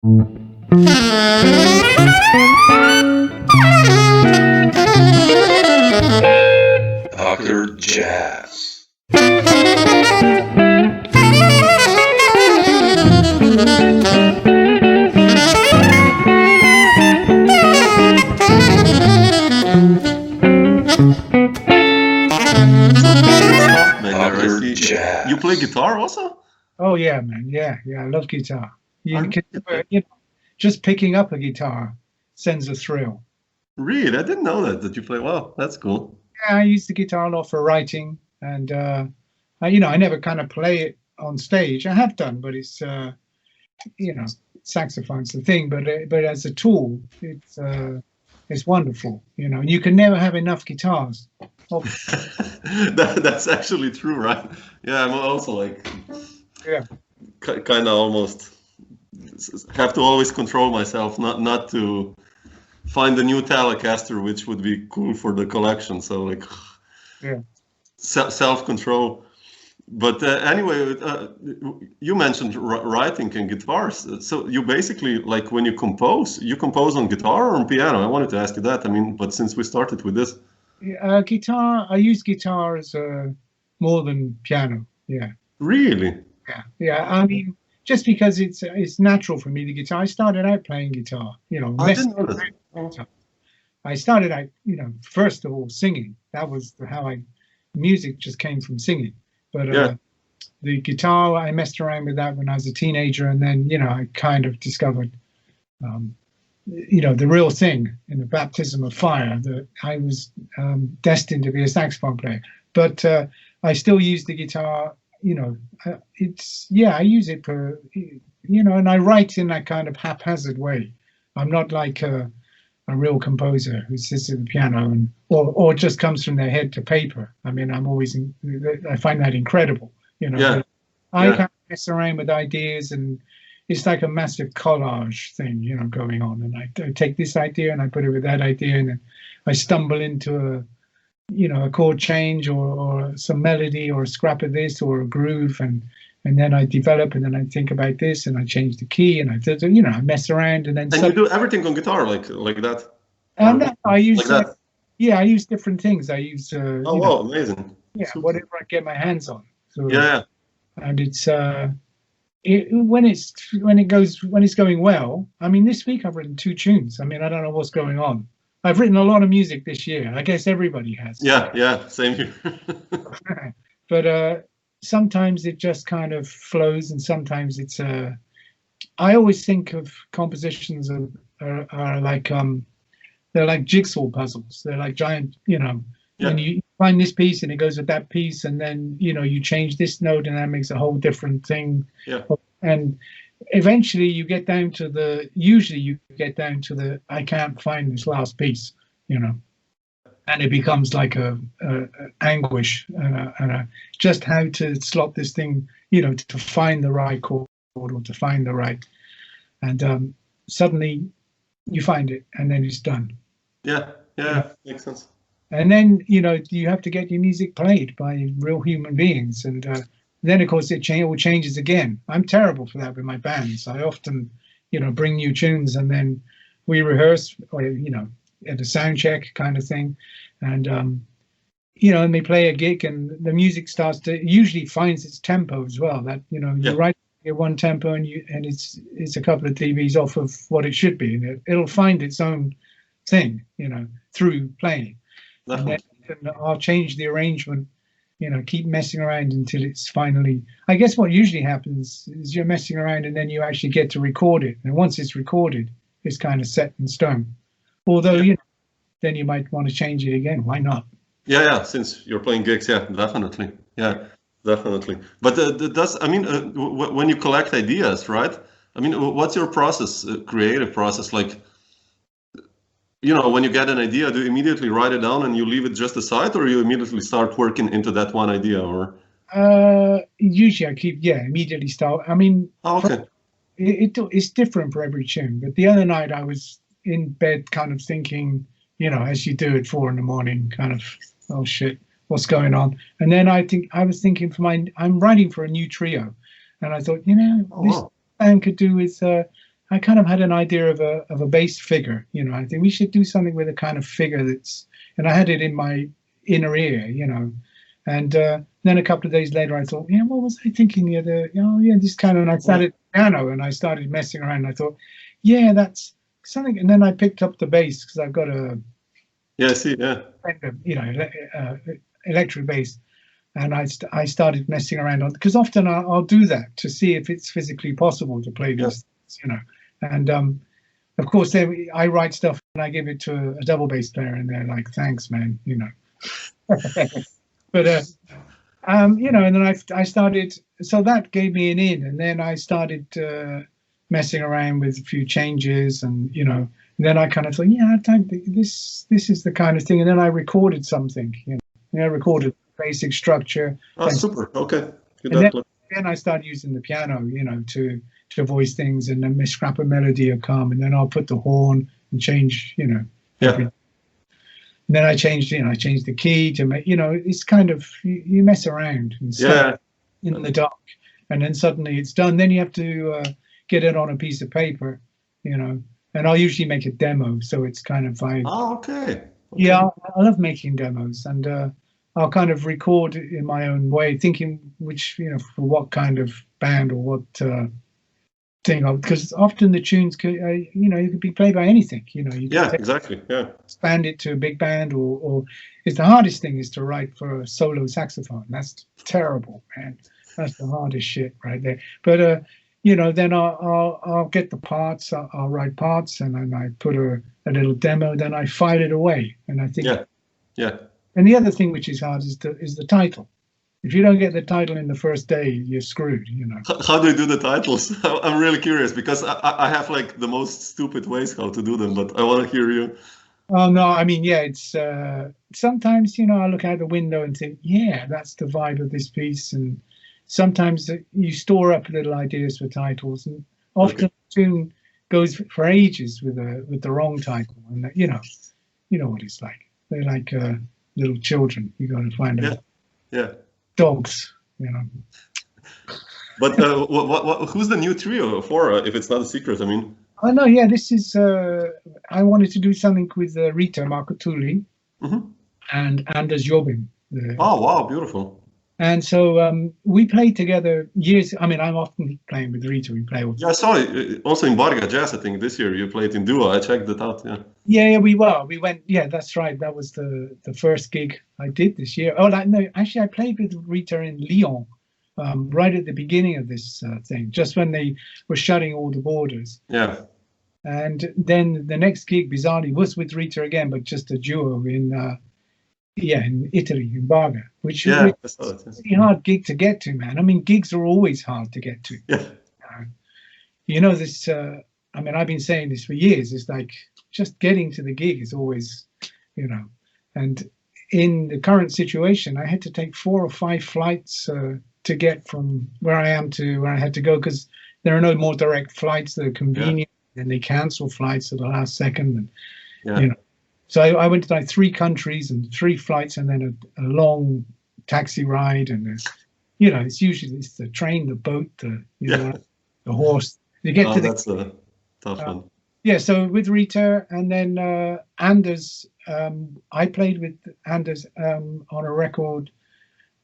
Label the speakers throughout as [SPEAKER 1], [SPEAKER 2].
[SPEAKER 1] Dr. Jazz. Dr. Jazz.
[SPEAKER 2] You play guitar also?
[SPEAKER 3] Oh yeah, man. Yeah, I love guitar. Just picking up a guitar sends a thrill.
[SPEAKER 2] Really? I didn't know that you play. Wow, that's cool.
[SPEAKER 3] Yeah, I use the guitar a lot for writing, and I never kind of play it on stage. I have done, but it's saxophone's the thing. But as a tool, it's wonderful. And you can never have enough guitars.
[SPEAKER 2] That's actually true, right? Yeah, I'm also like, kind of almost have to always control myself, not to find a new Telecaster, which would be cool for the collection. So like, self-control. But anyway, you mentioned writing and guitars. So you basically, like, when you compose on guitar or on piano? I wanted to ask you that. I mean, but since we started with this.
[SPEAKER 3] Guitar, I use guitar as more than piano. Yeah.
[SPEAKER 2] Really?
[SPEAKER 3] Yeah. I mean, just because it's natural for me, the guitar. I started out playing guitar.
[SPEAKER 2] I didn't know that.
[SPEAKER 3] I started out, first of all, singing. That was how music just came from singing. But the guitar, I messed around with that when I was a teenager, and then I kind of discovered, the real thing in the baptism of fire, that I was destined to be a saxophone player. But I still use the guitar. I use it for, and I write in that kind of haphazard way. I'm not like a real composer who sits at the piano or just comes from their head to paper. I mean, I find that incredible. I kind of mess around with ideas, and it's like a massive collage thing, going on. And I take this idea and I put it with that idea, and then I stumble into a chord change or some melody or a scrap of this or a groove, and then I develop, and then I think about this, and I change the key, and I mess around, and then.
[SPEAKER 2] And you do everything on guitar like that?
[SPEAKER 3] No, I use like that? I use different things. I use.
[SPEAKER 2] Wow, amazing!
[SPEAKER 3] Yeah, super. Whatever I get my hands on. So, and it's when it's going well. I mean, this week I've written 2 tunes. I mean, I don't know what's going on. I've written a lot of music this year. I guess everybody has.
[SPEAKER 2] Yeah, same here.
[SPEAKER 3] But sometimes it just kind of flows, and sometimes it's. I always think of compositions are like they're like jigsaw puzzles. They're like giant, and you find this piece and it goes with that piece, and then you change this note and that makes a whole different thing.
[SPEAKER 2] Yeah.
[SPEAKER 3] And eventually you get down to the I can't find this last piece, and it becomes like a anguish and just how to slot this thing, to find the right chord or to find the right, and suddenly you find it and then it's done.
[SPEAKER 2] Yeah, makes sense.
[SPEAKER 3] And then you have to get your music played by real human beings, and then of course it all changes again. I'm terrible for that with my bands. I often bring new tunes, and then we rehearse, or at a sound check kind of thing, and and they play a gig, and the music usually finds its tempo as well. That you write at one tempo, and it's a couple of dBs off of what it should be, and it'll find its own thing, through playing. And then I'll change the arrangement, keep messing around until it's finally. I guess what usually happens is you're messing around, and then you actually get to record it, and once it's recorded, it's kind of set in stone. Although then you might want to change it again. Why not?
[SPEAKER 2] Yeah. Since you're playing gigs, definitely. Yeah, definitely. But when you collect ideas, right? I mean, what's your process, creative process? Like, when you get an idea, do you immediately write it down and you leave it just aside, or you immediately start working into that one idea? Or
[SPEAKER 3] usually I immediately start. I mean,
[SPEAKER 2] okay.
[SPEAKER 3] It's different for every tune. But the other night I was in bed, kind of thinking, as you do at 4 a.m, kind of, oh shit, what's going on? And then I was thinking I'm writing for a new trio, and I thought, this band could do with I kind of had an idea of a bass figure. You know, I think we should do something with a kind of figure that's, and I had it in my inner ear, you know. And then a couple of days later, I thought, yeah, what was I thinking the other? Oh, yeah, this kind of. And I started piano, and I started messing around. And I thought, yeah, that's something. And then I picked up the bass because I've got a
[SPEAKER 2] yeah, I see, yeah,
[SPEAKER 3] you know, electric bass, and I started messing around on, because often I'll do that to see if it's physically possible to play these things, you know. And of course, then I write stuff and I give it to a double bass player, and they're like, "Thanks, man," you know. But you know, and then I started, so that gave me an in, and then I started messing around with a few changes, and you know, and then I kind of thought, yeah, I think this is the kind of thing, and then I recorded something, you know, I recorded basic structure.
[SPEAKER 2] Oh, super, okay.
[SPEAKER 3] And then I started using the piano, you know, to voice things, and then scrap a melody will come, and then I'll put the horn and change, you know.
[SPEAKER 2] Yeah.
[SPEAKER 3] And then I changed the key to make, you know, it's kind of, you mess around and stuff in the dark, and then suddenly it's done. Then you have to get it on a piece of paper, you know, and I'll usually make a demo. So it's kind of like,
[SPEAKER 2] okay.
[SPEAKER 3] Yeah, I love making demos, and I'll kind of record in my own way, thinking which, you know, for what kind of band or what thing, because often the tunes could, you know, you could be played by anything, you know. You
[SPEAKER 2] Yeah, exactly. Yeah.
[SPEAKER 3] Expand it to a big band, or it's the hardest thing is to write for a solo saxophone. That's terrible, man. That's the hardest shit right there. But you know, then I'll get the parts. I'll write parts, and then I put a little demo. Then I file it away, and I think
[SPEAKER 2] yeah.
[SPEAKER 3] And the other thing which is hard is the title. If you don't get the title in the first day, you're screwed, you know.
[SPEAKER 2] How do you do the titles? I'm really curious, because I have like the most stupid ways how to do them, but I want to hear you.
[SPEAKER 3] Oh, no, I mean, yeah, it's sometimes, you know, I look out the window and think, yeah, that's the vibe of this piece. And sometimes you store up little ideas for titles, and often the tune goes for ages with the wrong title. And, you know what it's like. They're like little children. You got to find out.
[SPEAKER 2] Yeah.
[SPEAKER 3] Dogs, you know.
[SPEAKER 2] But who's the new trio for, if it's not a secret? I mean.
[SPEAKER 3] Oh no, yeah, this is. I wanted to do something with Rita Markotuli and Anders Jobim.
[SPEAKER 2] Oh wow, beautiful.
[SPEAKER 3] And so we played together years. I mean, I'm often playing with Rita. We play.
[SPEAKER 2] Yeah, I saw it also in Barga Jazz. I think this year you played in duo. I checked it out. Yeah.
[SPEAKER 3] Yeah, we were. We went. Yeah, that's right. That was the first gig I did this year. Oh no, actually, I played with Rita in Lyon, right at the beginning of this thing, just when they were shutting all the borders.
[SPEAKER 2] Yeah.
[SPEAKER 3] And then the next gig, bizarrely, was with Rita again, but just a duo in Italy, in Barga, which is a pretty hard gig to get to, man. I mean, gigs are always hard to get to.
[SPEAKER 2] Yeah.
[SPEAKER 3] You know, this, I mean, I've been saying this for years. It's like just getting to the gig is always, you know, and in the current situation, I had to take 4 or 5 flights to get from where I am to where I had to go, because there are no more direct flights that are convenient, and they cancel flights at the last second. And, you know, so I went to like 3 countries and 3 flights, and then a long taxi ride. And, you know, it's usually the train, the boat, the horse. You get to
[SPEAKER 2] that's a tough one.
[SPEAKER 3] Yeah, so with Rita, and then Anders, I played with Anders on a record,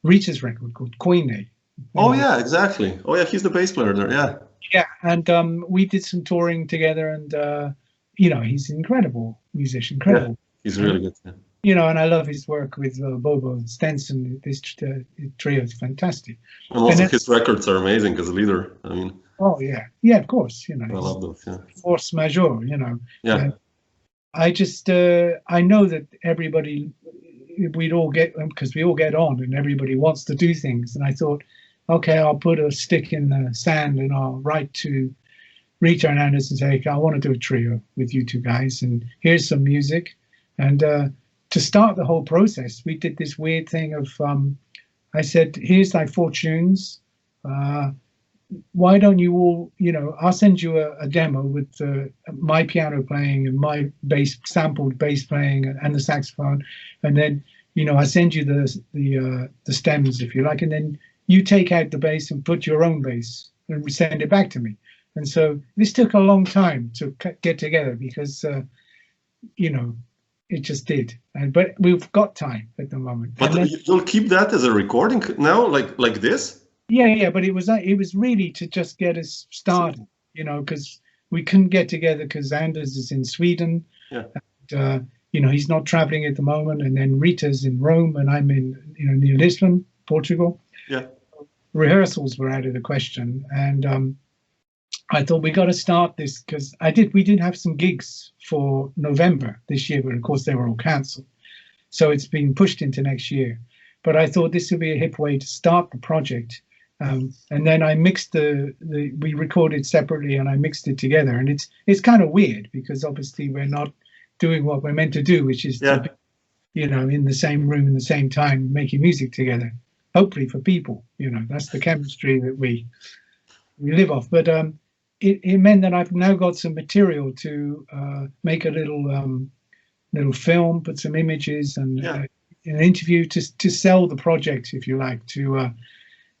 [SPEAKER 3] Rita's record called Koine.
[SPEAKER 2] Oh yeah, exactly. Oh yeah, he's the bass player there. Yeah.
[SPEAKER 3] Yeah, and we did some touring together, and you know, he's an incredible musician, incredible.
[SPEAKER 2] Yeah, he's really good. Yeah.
[SPEAKER 3] You know, and I love his work with Bobo Stenson. This trio is fantastic.
[SPEAKER 2] And also his records are amazing as a leader. I mean.
[SPEAKER 3] Oh yeah, of course. You know,
[SPEAKER 2] I love those. Yeah.
[SPEAKER 3] Force majeure. You know.
[SPEAKER 2] Yeah.
[SPEAKER 3] I just I know that everybody, we'd all get, because we all get on, and everybody wants to do things. And I thought, okay, I'll put a stick in the sand, and I'll write to Rita and Anders and say, I want to do a trio with you 2 guys, and here's some music. And to start the whole process, we did this weird thing of, I said, here's like 4 tunes. Why don't you all, you know, I'll send you a demo with my piano playing and my sampled bass playing and the saxophone. And then, you know, I send you the stems, if you like, and then you take out the bass and put your own bass and send it back to me. And so this took a long time to get together because, you know, it just did. But we've got time at the moment.
[SPEAKER 2] But then, you'll keep that as a recording now, like this?
[SPEAKER 3] Yeah. But it was really to just get us started, you know, because we couldn't get together because Anders is in Sweden.
[SPEAKER 2] Yeah.
[SPEAKER 3] And, you know, he's not traveling at the moment. And then Rita's in Rome and I'm in, you know, near Lisbon, Portugal.
[SPEAKER 2] Yeah.
[SPEAKER 3] Rehearsals were out of the question. And I thought we got to start this because we did have some gigs for November this year, but of course they were all cancelled. So it's been pushed into next year. But I thought this would be a hip way to start the project. And then I mixed we recorded separately and I mixed it together. And it's kind of weird because obviously we're not doing what we're meant to do, which is to be, you know, in the same room in the same time, making music together, hopefully for people, you know, that's the chemistry that we live off. But it meant that I've now got some material to make a little film, put some images and an interview to sell the project, if you like,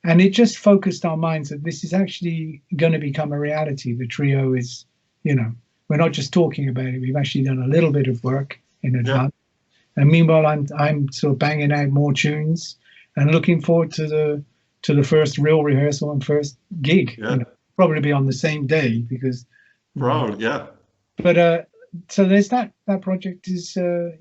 [SPEAKER 3] and it just focused our minds that this is actually going to become a reality. The trio is, you know, we're not just talking about it. We've actually done a little bit of work in advance. And meanwhile, I'm sort of banging out more tunes and looking forward to the first real rehearsal and first gig.
[SPEAKER 2] Yeah.
[SPEAKER 3] You know, probably be on the same day because.
[SPEAKER 2] Probably, yeah.
[SPEAKER 3] But so there's that project is I'm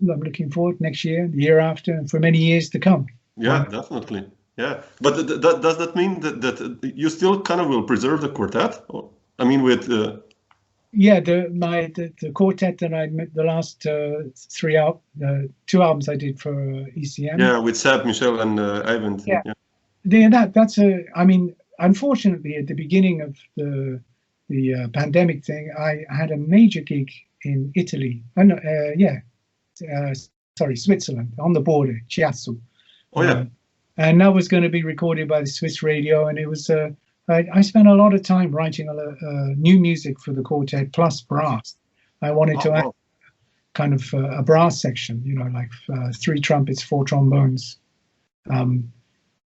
[SPEAKER 3] looking forward next year, the year after, and for many years to come.
[SPEAKER 2] Yeah, definitely. Yeah, but does that mean that you still kind of will preserve the quartet? I mean, with the quartet that I met, the last 2 albums I did for ECM. Yeah, with Seb, Michel, and Eivind.
[SPEAKER 3] I mean, unfortunately, at the beginning of the pandemic thing, I had a major gig in Italy. Switzerland, on the border, Chiasso.
[SPEAKER 2] Oh yeah.
[SPEAKER 3] And that was going to be recorded by the Swiss radio, and it was. I spent a lot of time writing new music for the quartet plus brass. I wanted to add kind of a brass section, you know, like 3 trumpets, 4 trombones, and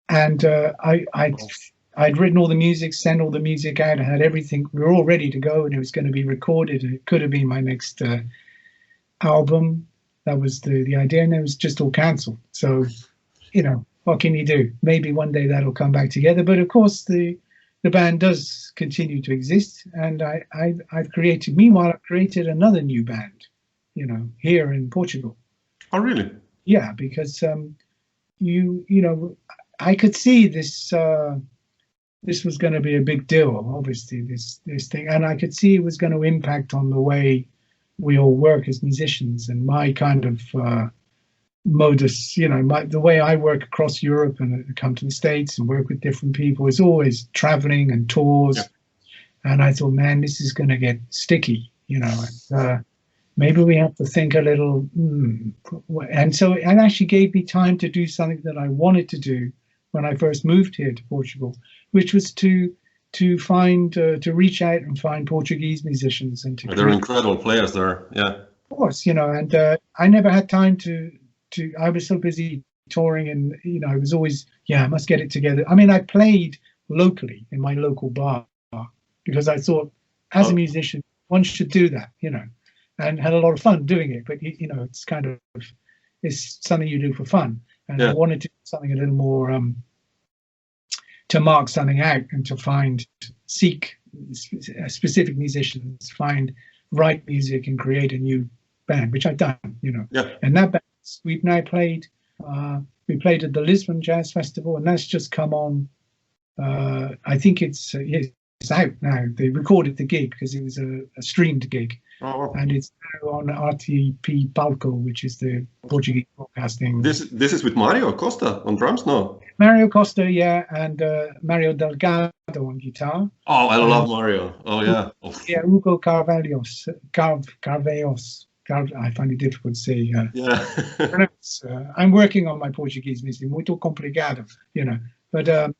[SPEAKER 3] I'd written all the music, sent all the music out. I had everything. We were all ready to go, and it was going to be recorded. It could have been my next album. That was the idea, and it was just all cancelled. So, you know, what can you do? Maybe one day that'll come back together. But of course, the band does continue to exist, and I've created another new band, you know, here in Portugal.
[SPEAKER 2] Oh, really?
[SPEAKER 3] Yeah, because you know, I could see this. This was going to be a big deal, obviously, this thing. And I could see it was going to impact on the way we all work as musicians and my kind of modus, you know, the way I work across Europe and come to the States and work with different people is always traveling and tours. Yeah. And I thought, man, this is going to get sticky, you know, and, maybe we have to think a little. And so it actually gave me time to do something that I wanted to do when I first moved here to Portugal, which was to reach out and find Portuguese musicians and
[SPEAKER 2] they're incredible players there. Yeah,
[SPEAKER 3] of course, you know, and I never had time to. I was so busy touring, and you know, I was always I must get it together. I mean, I played locally in my local bar because I thought, as a musician, one should do that, you know, and had a lot of fun doing it. But you know, it's kind of it's something you do for fun. And I wanted to do something a little more to mark something out and to seek specific musicians, write music and create a new band, which I've done, you know. Yeah. And that band, we've now played, we played at the Lisbon Jazz Festival, and that's just come on. I think it's out now. They recorded the gig because it was a streamed gig. Oh. And it's now on RTP Palco, which is the Portuguese broadcasting.
[SPEAKER 2] This is with Mario Costa on drums, no?
[SPEAKER 3] Mario Costa, yeah, and Mario Delgado on guitar.
[SPEAKER 2] Oh, I love Mario. Oh, yeah.
[SPEAKER 3] Yeah, Hugo Carvalhos. I find it difficult to say. I'm working on my Portuguese music. Muito complicado, you know. But so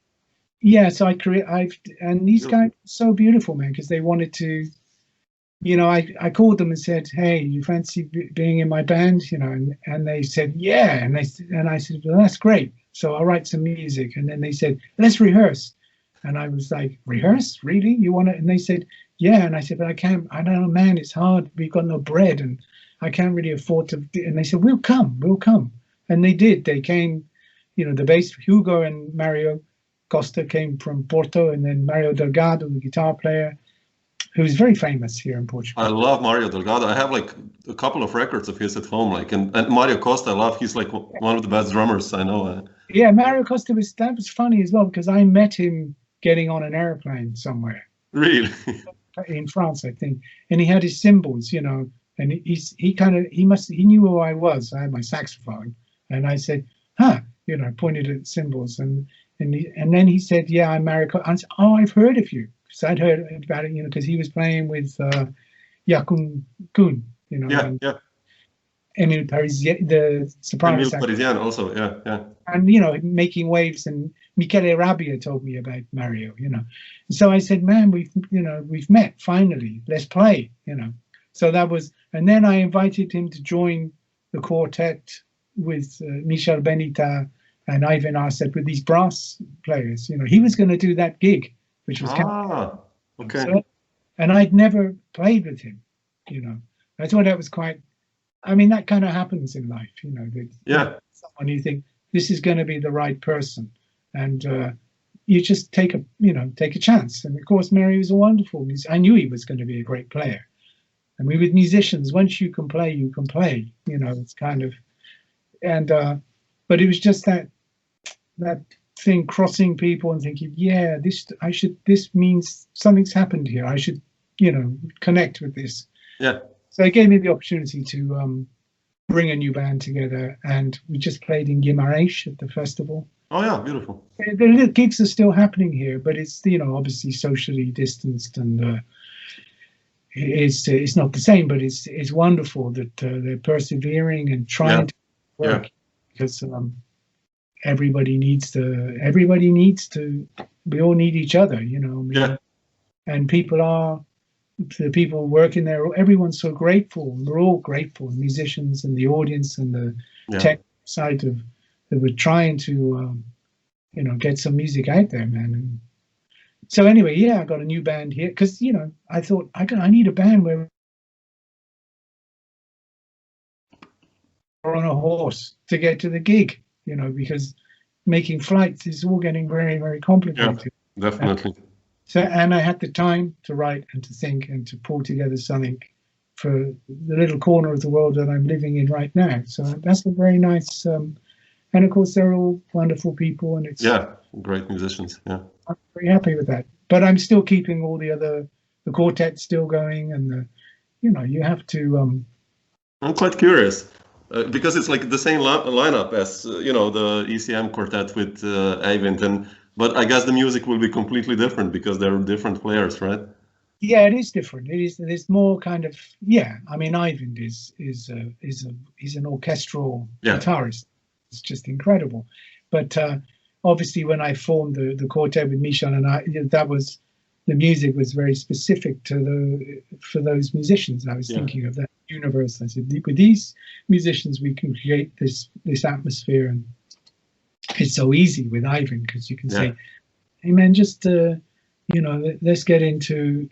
[SPEAKER 3] and these guys are so beautiful, man, because they wanted to. You know, I called them and said, "Hey, you fancy being in my band?" You know, and they said, "Yeah," and I said, "Well, that's great. So I'll write some music." And then they said, "Let's rehearse." And I was like, rehearse? Really? You want to? And they said, yeah. And I said, but I can't. I don't know, man. It's hard. We've got no bread, and I can't really afford to. And they said, we'll come. We'll come. And they did. They came. You know, the bass, Hugo and Mario Costa came from Porto, and then Mario Delgado, the guitar player, who's very famous here in Portugal.
[SPEAKER 2] I love Mario Delgado. I have like a couple of records of his at home. Like, and Mario Costa, I love. He's like one of the best drummers I know.
[SPEAKER 3] Yeah, Mario Costa was funny as well, because I met him getting on an airplane somewhere.
[SPEAKER 2] Really?
[SPEAKER 3] In France, I think. And he had his cymbals, you know, and he knew who I was. I had my saxophone, and I said, huh, you know, I pointed at cymbals, and then he said, yeah, I'm Mario Costa. I said, oh, I've heard of you. So I'd heard about it, you know, because he was playing with Yakun Kun, you know.
[SPEAKER 2] Yeah.
[SPEAKER 3] Emile Parisian, the soprano.
[SPEAKER 2] Emile Parisian also, yeah.
[SPEAKER 3] And, you know, making waves. And Michel Arabia told me about Mario, you know. And so I said, man, we've met finally. Let's play, you know. So that was, and then I invited him to join the quartet with Michel, Benita, and Eivind Aarset, with these brass players. You know, he was going to do that gig, which was
[SPEAKER 2] okay.
[SPEAKER 3] So, and I'd never played with him, you know. I thought that was quite. I mean, that kind of happens in life, you know.
[SPEAKER 2] Yeah.
[SPEAKER 3] Someone you think this is going to be the right person, and you just take a chance. And of course, Mary was a wonderful. I knew he was going to be a great player. And we with musicians, once you can play, you can play. You know, it's kind of, and but it was just that thing, crossing people and thinking, yeah, this means something's happened here. I should, you know, connect with this.
[SPEAKER 2] Yeah.
[SPEAKER 3] So it gave me the opportunity to bring a new band together, and we just played in Guimarães at the festival.
[SPEAKER 2] Oh yeah, beautiful.
[SPEAKER 3] The little gigs are still happening here, but it's, you know, obviously socially distanced, and it's not the same. But it's wonderful that they're persevering and trying to work, because everybody needs to. We all need each other, you know.
[SPEAKER 2] Yeah.
[SPEAKER 3] And the people working there, everyone's so grateful. We're all grateful, the musicians and the audience and the tech side of that. We're trying to, you know, get some music out there, man. And so anyway, I got a new band here because, you know, I thought I need a band where we're on a horse to get to the gig, you know, because making flights is all getting very, very complicated.
[SPEAKER 2] Yeah, definitely.
[SPEAKER 3] And I had the time to write and to think and to pull together something for the little corner of the world that I'm living in right now. So that's a very nice, and of course they're all wonderful people, and it's
[SPEAKER 2] great musicians. Yeah,
[SPEAKER 3] I'm very happy with that. But I'm still keeping all the quartet's still going, and you know, you have to.
[SPEAKER 2] I'm quite curious because it's like the same lineup as you know, the ECM quartet with Eivind, but I guess the music will be completely different because they're different players, right? Yeah,
[SPEAKER 3] it is different. It is. There's more kind of. Yeah, I mean, Eivind is an orchestral guitarist. It's just incredible. But obviously, when I formed the quartet with Michel and I, that was the music was very specific for those musicians. I was thinking of that universe. I said, with these musicians, we can create this atmosphere, and it's so easy with Eivind because you can say, "Hey man, just you know, let's get into."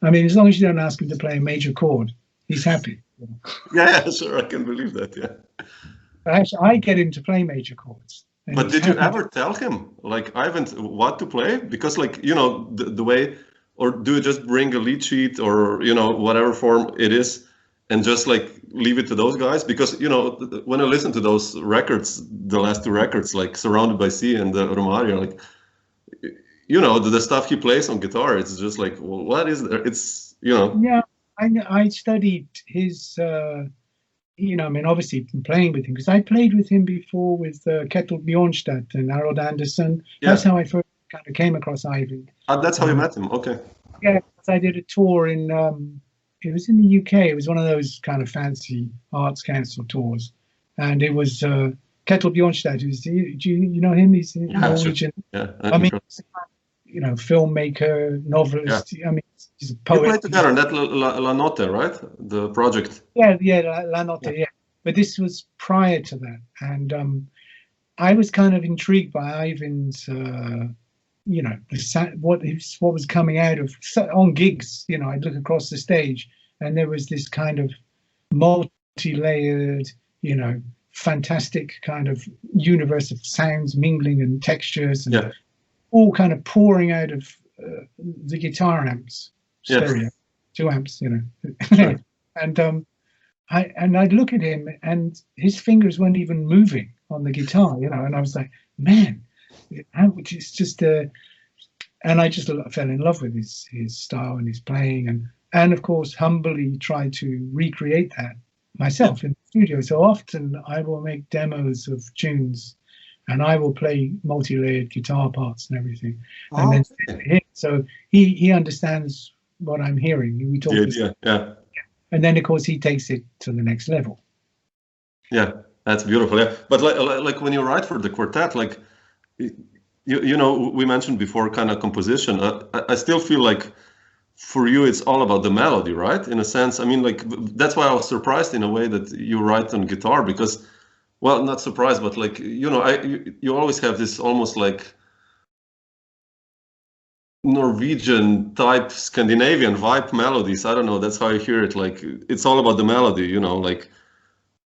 [SPEAKER 3] I mean, as long as you don't ask him to play a major chord, he's happy.
[SPEAKER 2] Yeah, sure, I can believe that. Yeah.
[SPEAKER 3] Actually, I get him to play major chords.
[SPEAKER 2] But did you ever tell him, like, Eivind, what to play? Because, like, you know, the way, or do you just bring a lead sheet or, you know, whatever form it is, and just like leave it to those guys? Because, you know, when I listen to those records, the last two records, like Surrounded by Sea and Romaria, like, you know, the stuff he plays on guitar, it's just like, well, what is there? It's, you know.
[SPEAKER 3] Yeah, I studied his, you know, I mean, obviously playing with him, because I played with him before with Ketil Bjornstad and Arild Andersen.
[SPEAKER 2] Yeah.
[SPEAKER 3] That's how I first kind of came across Eivind.
[SPEAKER 2] That's how you met him, okay.
[SPEAKER 3] Yeah, I did a tour in, it was in the UK. It was one of those kind of fancy arts council tours. And it was Ketil Bjornstad, who's, do you know him? He's Norwegian.
[SPEAKER 2] Sure. Yeah,
[SPEAKER 3] I mean, you know, filmmaker, novelist. I mean, he's a poet.
[SPEAKER 2] You played together on that La Notte, right? The project.
[SPEAKER 3] Yeah, La Notte, yeah. But this was prior to that. And I was kind of intrigued by Eivind's, you know, what was coming out of on gigs. You know, I'd look across the stage, and there was this kind of multi-layered, you know, fantastic kind of universe of sounds mingling and textures, and all kind of pouring out of the guitar amps, stereo, 2 amps, you know.
[SPEAKER 2] Sure.
[SPEAKER 3] And I'd look at him, and his fingers weren't even moving on the guitar, you know, and I was like, man, it's just and I just fell in love with his style and his playing, and of course humbly tried to recreate that myself in the studio. So often I will make demos of tunes, and I will play multi-layered guitar parts and everything, and then send it to him. So he understands what I'm hearing. We talk, and then of course he takes it to the next level.
[SPEAKER 2] Yeah, that's beautiful. Yeah, but like when you write for the quartet, like you know, we mentioned before kind of composition. I still feel like for you it's all about the melody, right? In a sense, I mean, like that's why I was surprised in a way that you write on guitar, because, well, not surprised, but like, you know, you always have this almost like Norwegian type Scandinavian vibe melodies. I don't know, that's how I hear it. Like it's all about the melody, you know, like,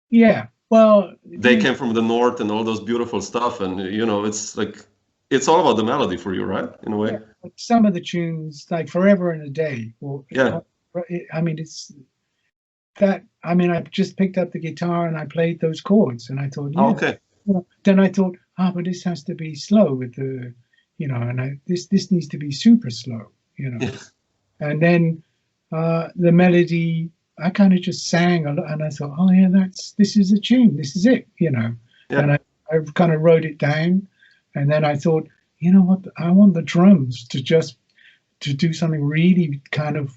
[SPEAKER 3] yeah, well,
[SPEAKER 2] they came from the north and all those beautiful stuff, and you know, it's like it's all about the melody for you, right? In a way.
[SPEAKER 3] Yeah. Some of the tunes, like Forever and a Day, or I mean, it's that. I mean, I just picked up the guitar and I played those chords, and I thought,
[SPEAKER 2] okay.
[SPEAKER 3] You know, then I thought, but this has to be slow with the, you know, and this needs to be super slow, you know. And then the melody, I kind of just sang, and I thought, oh yeah, this is a tune, this is it, you know. And I kind of wrote it down, and then I thought, you know what, I want the drums to do something really kind of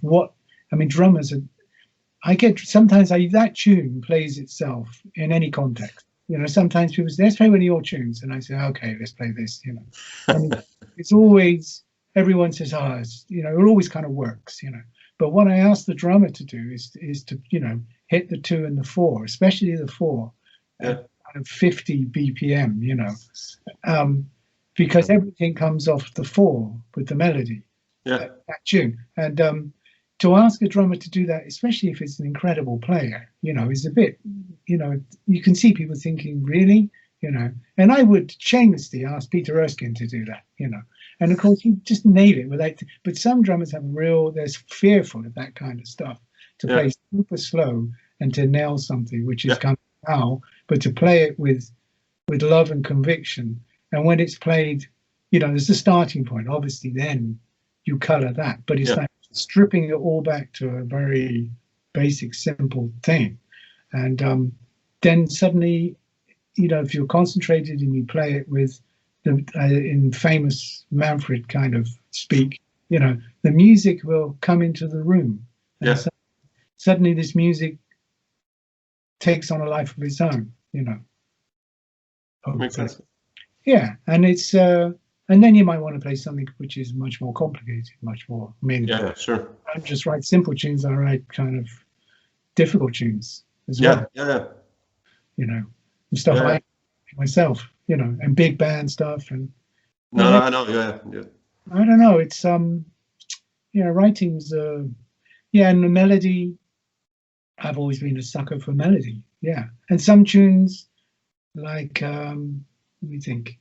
[SPEAKER 3] drummers are, sometimes that tune plays itself in any context. You know, sometimes people say, let's play one of your tunes. And I say, okay, let's play this, you know. And it's always, everyone says, you know, it always kind of works, you know. But what I ask the drummer to do is to, you know, hit the 2 and the 4, especially the 4, at kind of 50 BPM, you know, because everything comes off the 4 with the melody, that tune. And to ask a drummer to do that, especially if it's an incredible player, you know, is a bit, you know, you can see people thinking, really, you know. And I would shamelessly ask Peter Erskine to do that, you know. And of course, you just nail it without. But some drummers they're fearful of that kind of stuff, to play super slow and to nail something, which is kind of how, but to play it with love and conviction. And when it's played, you know, there's a starting point. Obviously, then you color that, but it's like stripping it all back to a very basic, simple thing. And then suddenly, you know, if you're concentrated and you play it with in famous Manfred kind of speak, you know, the music will come into the room. And suddenly this music takes on a life of its own, you know.
[SPEAKER 2] Makes sense.
[SPEAKER 3] Yeah, and it's and then you might want to play something which is much more complicated, much more. I mean,
[SPEAKER 2] sure.
[SPEAKER 3] I don't just write simple tunes. I write kind of difficult tunes as well. You know, and stuff like myself. You know, and big band stuff and.
[SPEAKER 2] I know.
[SPEAKER 3] I don't know. It's writing's and the melody. I've always been a sucker for melody. Yeah, and some tunes like let me think.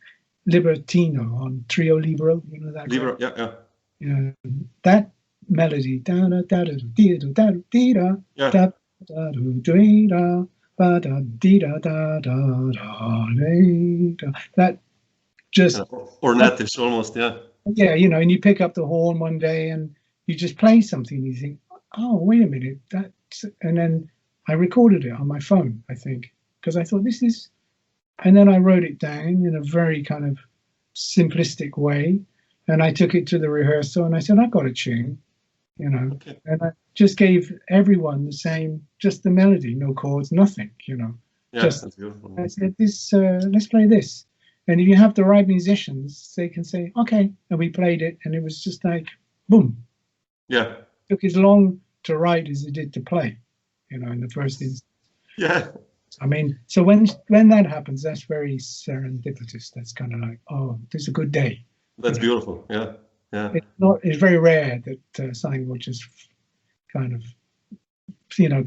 [SPEAKER 3] Libertino on Trio Libero, you know that?
[SPEAKER 2] Libero,
[SPEAKER 3] yeah. That melody, that just
[SPEAKER 2] ornetish almost,
[SPEAKER 3] yeah, you know, and you pick up the horn one day and you just play something and you think, oh, wait a minute, and then I recorded it on my phone, I think, because I thought this is. And then I wrote it down in a very kind of simplistic way. And I took it to the rehearsal and I said, I've got a tune, you know. And I just gave everyone the same, just the melody, no chords, nothing, you know.
[SPEAKER 2] That's beautiful.
[SPEAKER 3] I said, let's play this. And if you have the right musicians, they can say, okay. And we played it and it was just like, boom.
[SPEAKER 2] Yeah.
[SPEAKER 3] It took as long to write as it did to play, you know, in the first instance.
[SPEAKER 2] Yeah.
[SPEAKER 3] I mean, so when that happens, that's very serendipitous. That's kind of like, oh, this is a good day.
[SPEAKER 2] That's beautiful. Yeah, yeah,
[SPEAKER 3] It's very rare that something will just kind of,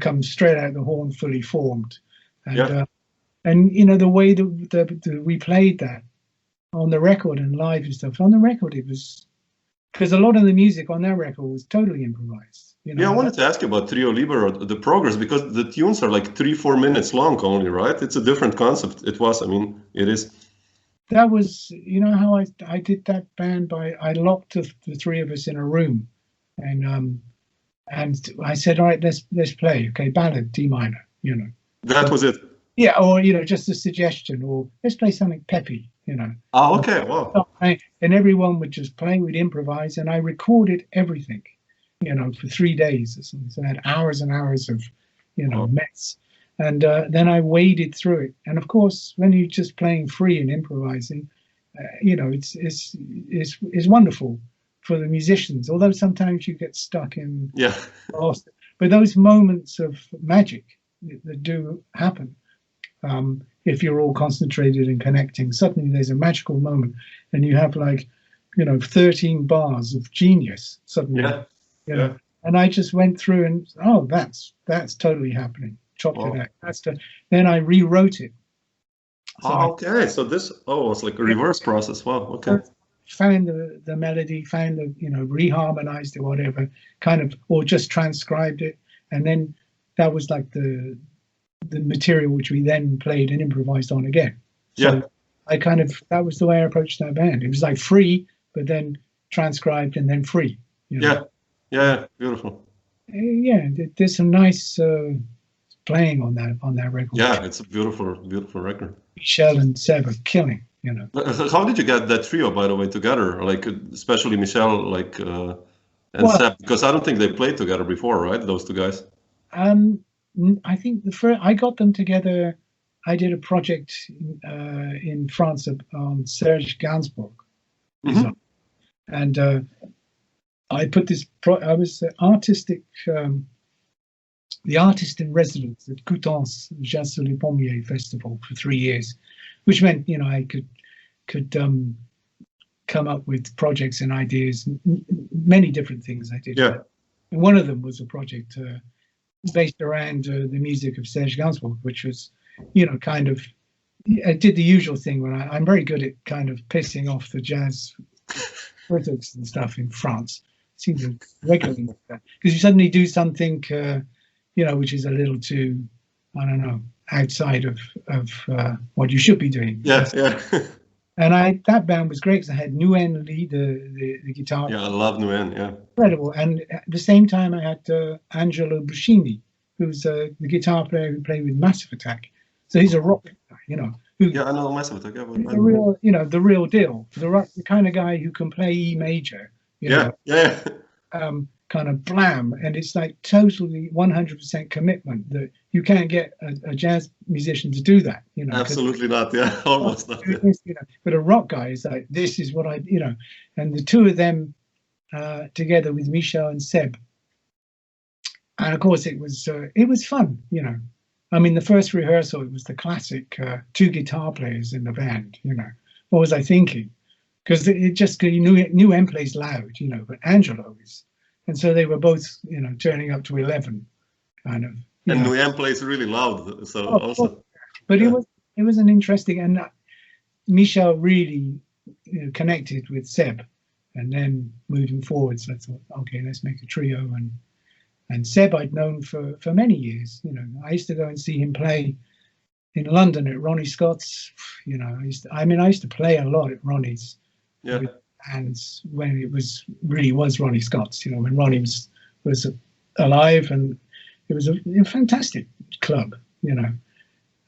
[SPEAKER 3] come straight out of the horn fully formed. And
[SPEAKER 2] yeah,
[SPEAKER 3] the way that we played that on the record and live and stuff, on the record it was, because a lot of the music on that record was totally improvised.
[SPEAKER 2] yeah. I wanted to ask you about Trio Libero, the progress, because the tunes are like 3-4 minutes long only, right? It's a different concept. It was, I mean, it is.
[SPEAKER 3] That was, how I did that band I locked the three of us in a room, and I said, all right, let's play. Okay, ballad, D minor,
[SPEAKER 2] That was it.
[SPEAKER 3] Yeah, or just a suggestion, or let's play something peppy,
[SPEAKER 2] Oh, okay. Wow.
[SPEAKER 3] And everyone would just play, we'd improvise, and I recorded everything, for 3 days or something. So I had hours and hours of, mess. And then I waded through it. And of course, when you're just playing free and improvising, it's wonderful for the musicians. Although sometimes you get stuck in lost. But those moments of magic that do happen, if you're all concentrated and connecting, suddenly there's a magical moment, and you have 13 bars of genius suddenly.
[SPEAKER 2] Yeah.
[SPEAKER 3] And I just went through and that's totally happening. Chopped it out. Then I rewrote it. So
[SPEAKER 2] okay. So this it's like a reverse process. Wow. Okay.
[SPEAKER 3] Found the melody, found reharmonized it, whatever, kind of, or just transcribed it, and then that was like the material which we then played and improvised on again. So that was the way I approached that band. It was like free, but then transcribed and then free.
[SPEAKER 2] Yeah. Beautiful.
[SPEAKER 3] There's some nice playing on that record.
[SPEAKER 2] Yeah, it's a beautiful record.
[SPEAKER 3] Michel and Seb are killing.
[SPEAKER 2] How did you get that trio, by the way, together? Like, especially Michel, and Seb, because I don't think they played together before, right? Those two guys.
[SPEAKER 3] I think I got them together. I did a project in France on Serge Gainsbourg, and I put this. I was the artist in residence at Coutances Jazz sur les Pommiers Festival for 3 years, which meant I could come up with projects and ideas, many different things I did.
[SPEAKER 2] Yeah.
[SPEAKER 3] And one of them was a project based around the music of Serge Gainsbourg, which was, kind of, I did the usual thing when I'm very good at kind of pissing off the jazz critics and stuff in France. It seems regularly like that, because you suddenly do something, which is a little too, I don't know, outside of what you should be doing.
[SPEAKER 2] Yeah.
[SPEAKER 3] And that band was great because I had Nguyen lead the guitar.
[SPEAKER 2] Yeah, I love Nguyen. Yeah.
[SPEAKER 3] Incredible. And at the same time, I had Angelo Buscini, who's the guitar player who played with Massive Attack. So he's a rock guy,
[SPEAKER 2] I know Massive Attack.
[SPEAKER 3] The real deal. The kind of guy who can play E major. Kind of blam, and it's like totally 100% commitment that you can't get a jazz musician to do that.
[SPEAKER 2] Absolutely not. Yeah, almost not.
[SPEAKER 3] But a rock guy is like, this is what I, and the two of them together with Michel and Seb, and of course it was fun. I mean, the first rehearsal, it was the classic two guitar players in the band. What was I thinking? Because it just, Nguyen plays loud, but Angelo is. And so they were both, turning up to 11, kind of.
[SPEAKER 2] And Nguyen plays really loud, so also.
[SPEAKER 3] But it was an interesting, and Michel really connected with Seb, and then moving forwards, I thought, okay, let's make a trio. And Seb I'd known for many years. I used to go and see him play in London at Ronnie Scott's. I used to play a lot at Ronnie's.
[SPEAKER 2] Yeah.
[SPEAKER 3] And when it was Ronnie Scott's, when Ronnie was alive, and it was a fantastic club, And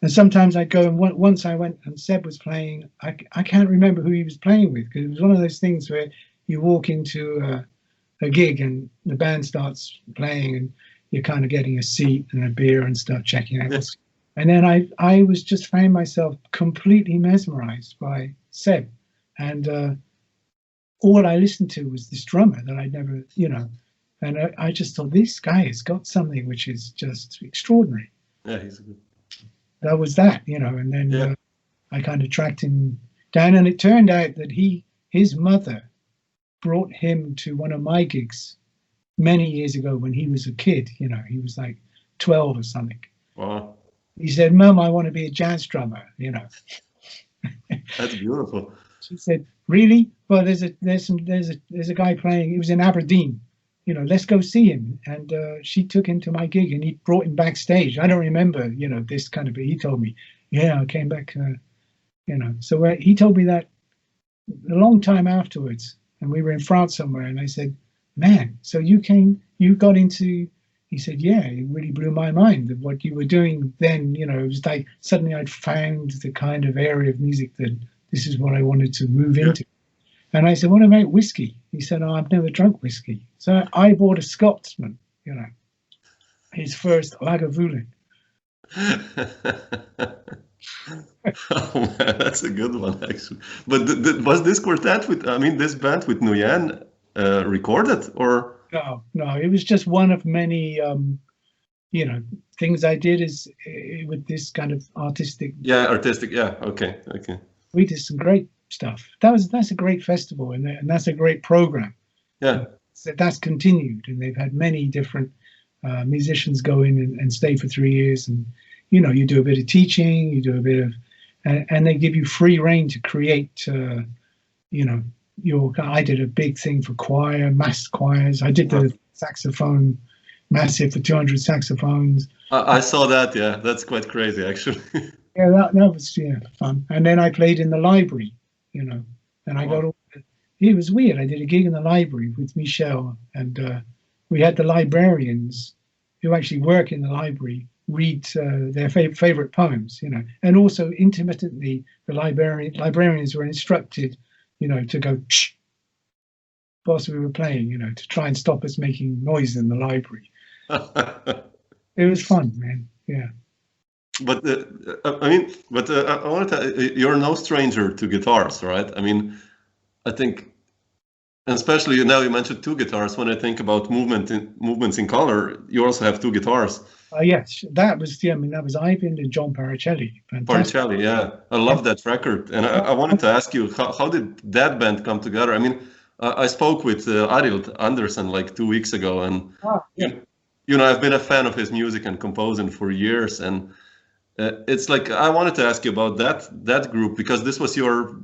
[SPEAKER 3] sometimes I'd go, and once I went and Seb was playing, I can't remember who he was playing with, because it was one of those things where you walk into a gig and the band starts playing and you're kind of getting a seat and a beer and stuff, checking out. Yes. And then I was just found myself completely mesmerized by Seb, and all I listened to was this drummer that I'd never, and I just thought, this guy has got something which is just extraordinary.
[SPEAKER 2] Yeah, he's a good.
[SPEAKER 3] That was that, and then I kind of tracked him down, and it turned out that he his mother brought him to one of my gigs many years ago when he was a kid. You know, he was like 12 or something.
[SPEAKER 2] Wow.
[SPEAKER 3] He said, "Mum, I want to be a jazz drummer," you know.
[SPEAKER 2] That's beautiful.
[SPEAKER 3] She said, "Really? Well, there's a guy playing. He was in Aberdeen. You know, let's go see him." And she took him to my gig, and he brought him backstage. I don't remember, you know, this kind of. But he told me, "Yeah, I came back." You know, so he told me that a long time afterwards, and we were in France somewhere, and I said, "Man, so you got into." He said, "Yeah, it really blew my mind that what you were doing then. You know, it was like suddenly I'd found the kind of area of music that this is what I wanted to move into." And I said, "What about whiskey?" He said, "Oh, I've never drunk whiskey." So I bought a Scotsman, you know, his first Lagavulin.
[SPEAKER 2] Oh man, that's a good one actually. But was this quartet with, I mean, this band with Nguyen recorded or?
[SPEAKER 3] No, it was just one of many, you know, things I did with this kind of artistic.
[SPEAKER 2] Yeah, artistic. Yeah, okay.
[SPEAKER 3] We did some great stuff. That's a great festival, and that's a great program.
[SPEAKER 2] Yeah.
[SPEAKER 3] So that's continued, and they've had many different musicians go in and stay for 3 years, and you know, you do a bit of teaching, you do a bit of, and they give you free rein to create. You know, I did a big thing for choir, mass choirs. I did the saxophone massive for 200 saxophones.
[SPEAKER 2] I saw that. Yeah, that's quite crazy actually.
[SPEAKER 3] Yeah, that was fun. And then I played in the library, you know, and I got all. It was weird. I did a gig in the library with Michel, and we had the librarians who actually work in the library read their favorite poems, you know, and also intermittently the librarians were instructed, you know, to go shh whilst we were playing, you know, to try and stop us making noise in the library. It was fun, man. Yeah.
[SPEAKER 2] But I wanted to. You're no stranger to guitars, right? I mean, I think, and especially now you mentioned two guitars. When I think about movements in color, you also have two guitars.
[SPEAKER 3] Yes, that was that was Eivind and John Parricelli.
[SPEAKER 2] Parricelli, yeah, I love that record, and I wanted to ask you how did that band come together? I mean, I spoke with Arild Andersen like 2 weeks ago, and you know, I've been a fan of his music and composing for years, and it's like I wanted to ask you about that group because this was your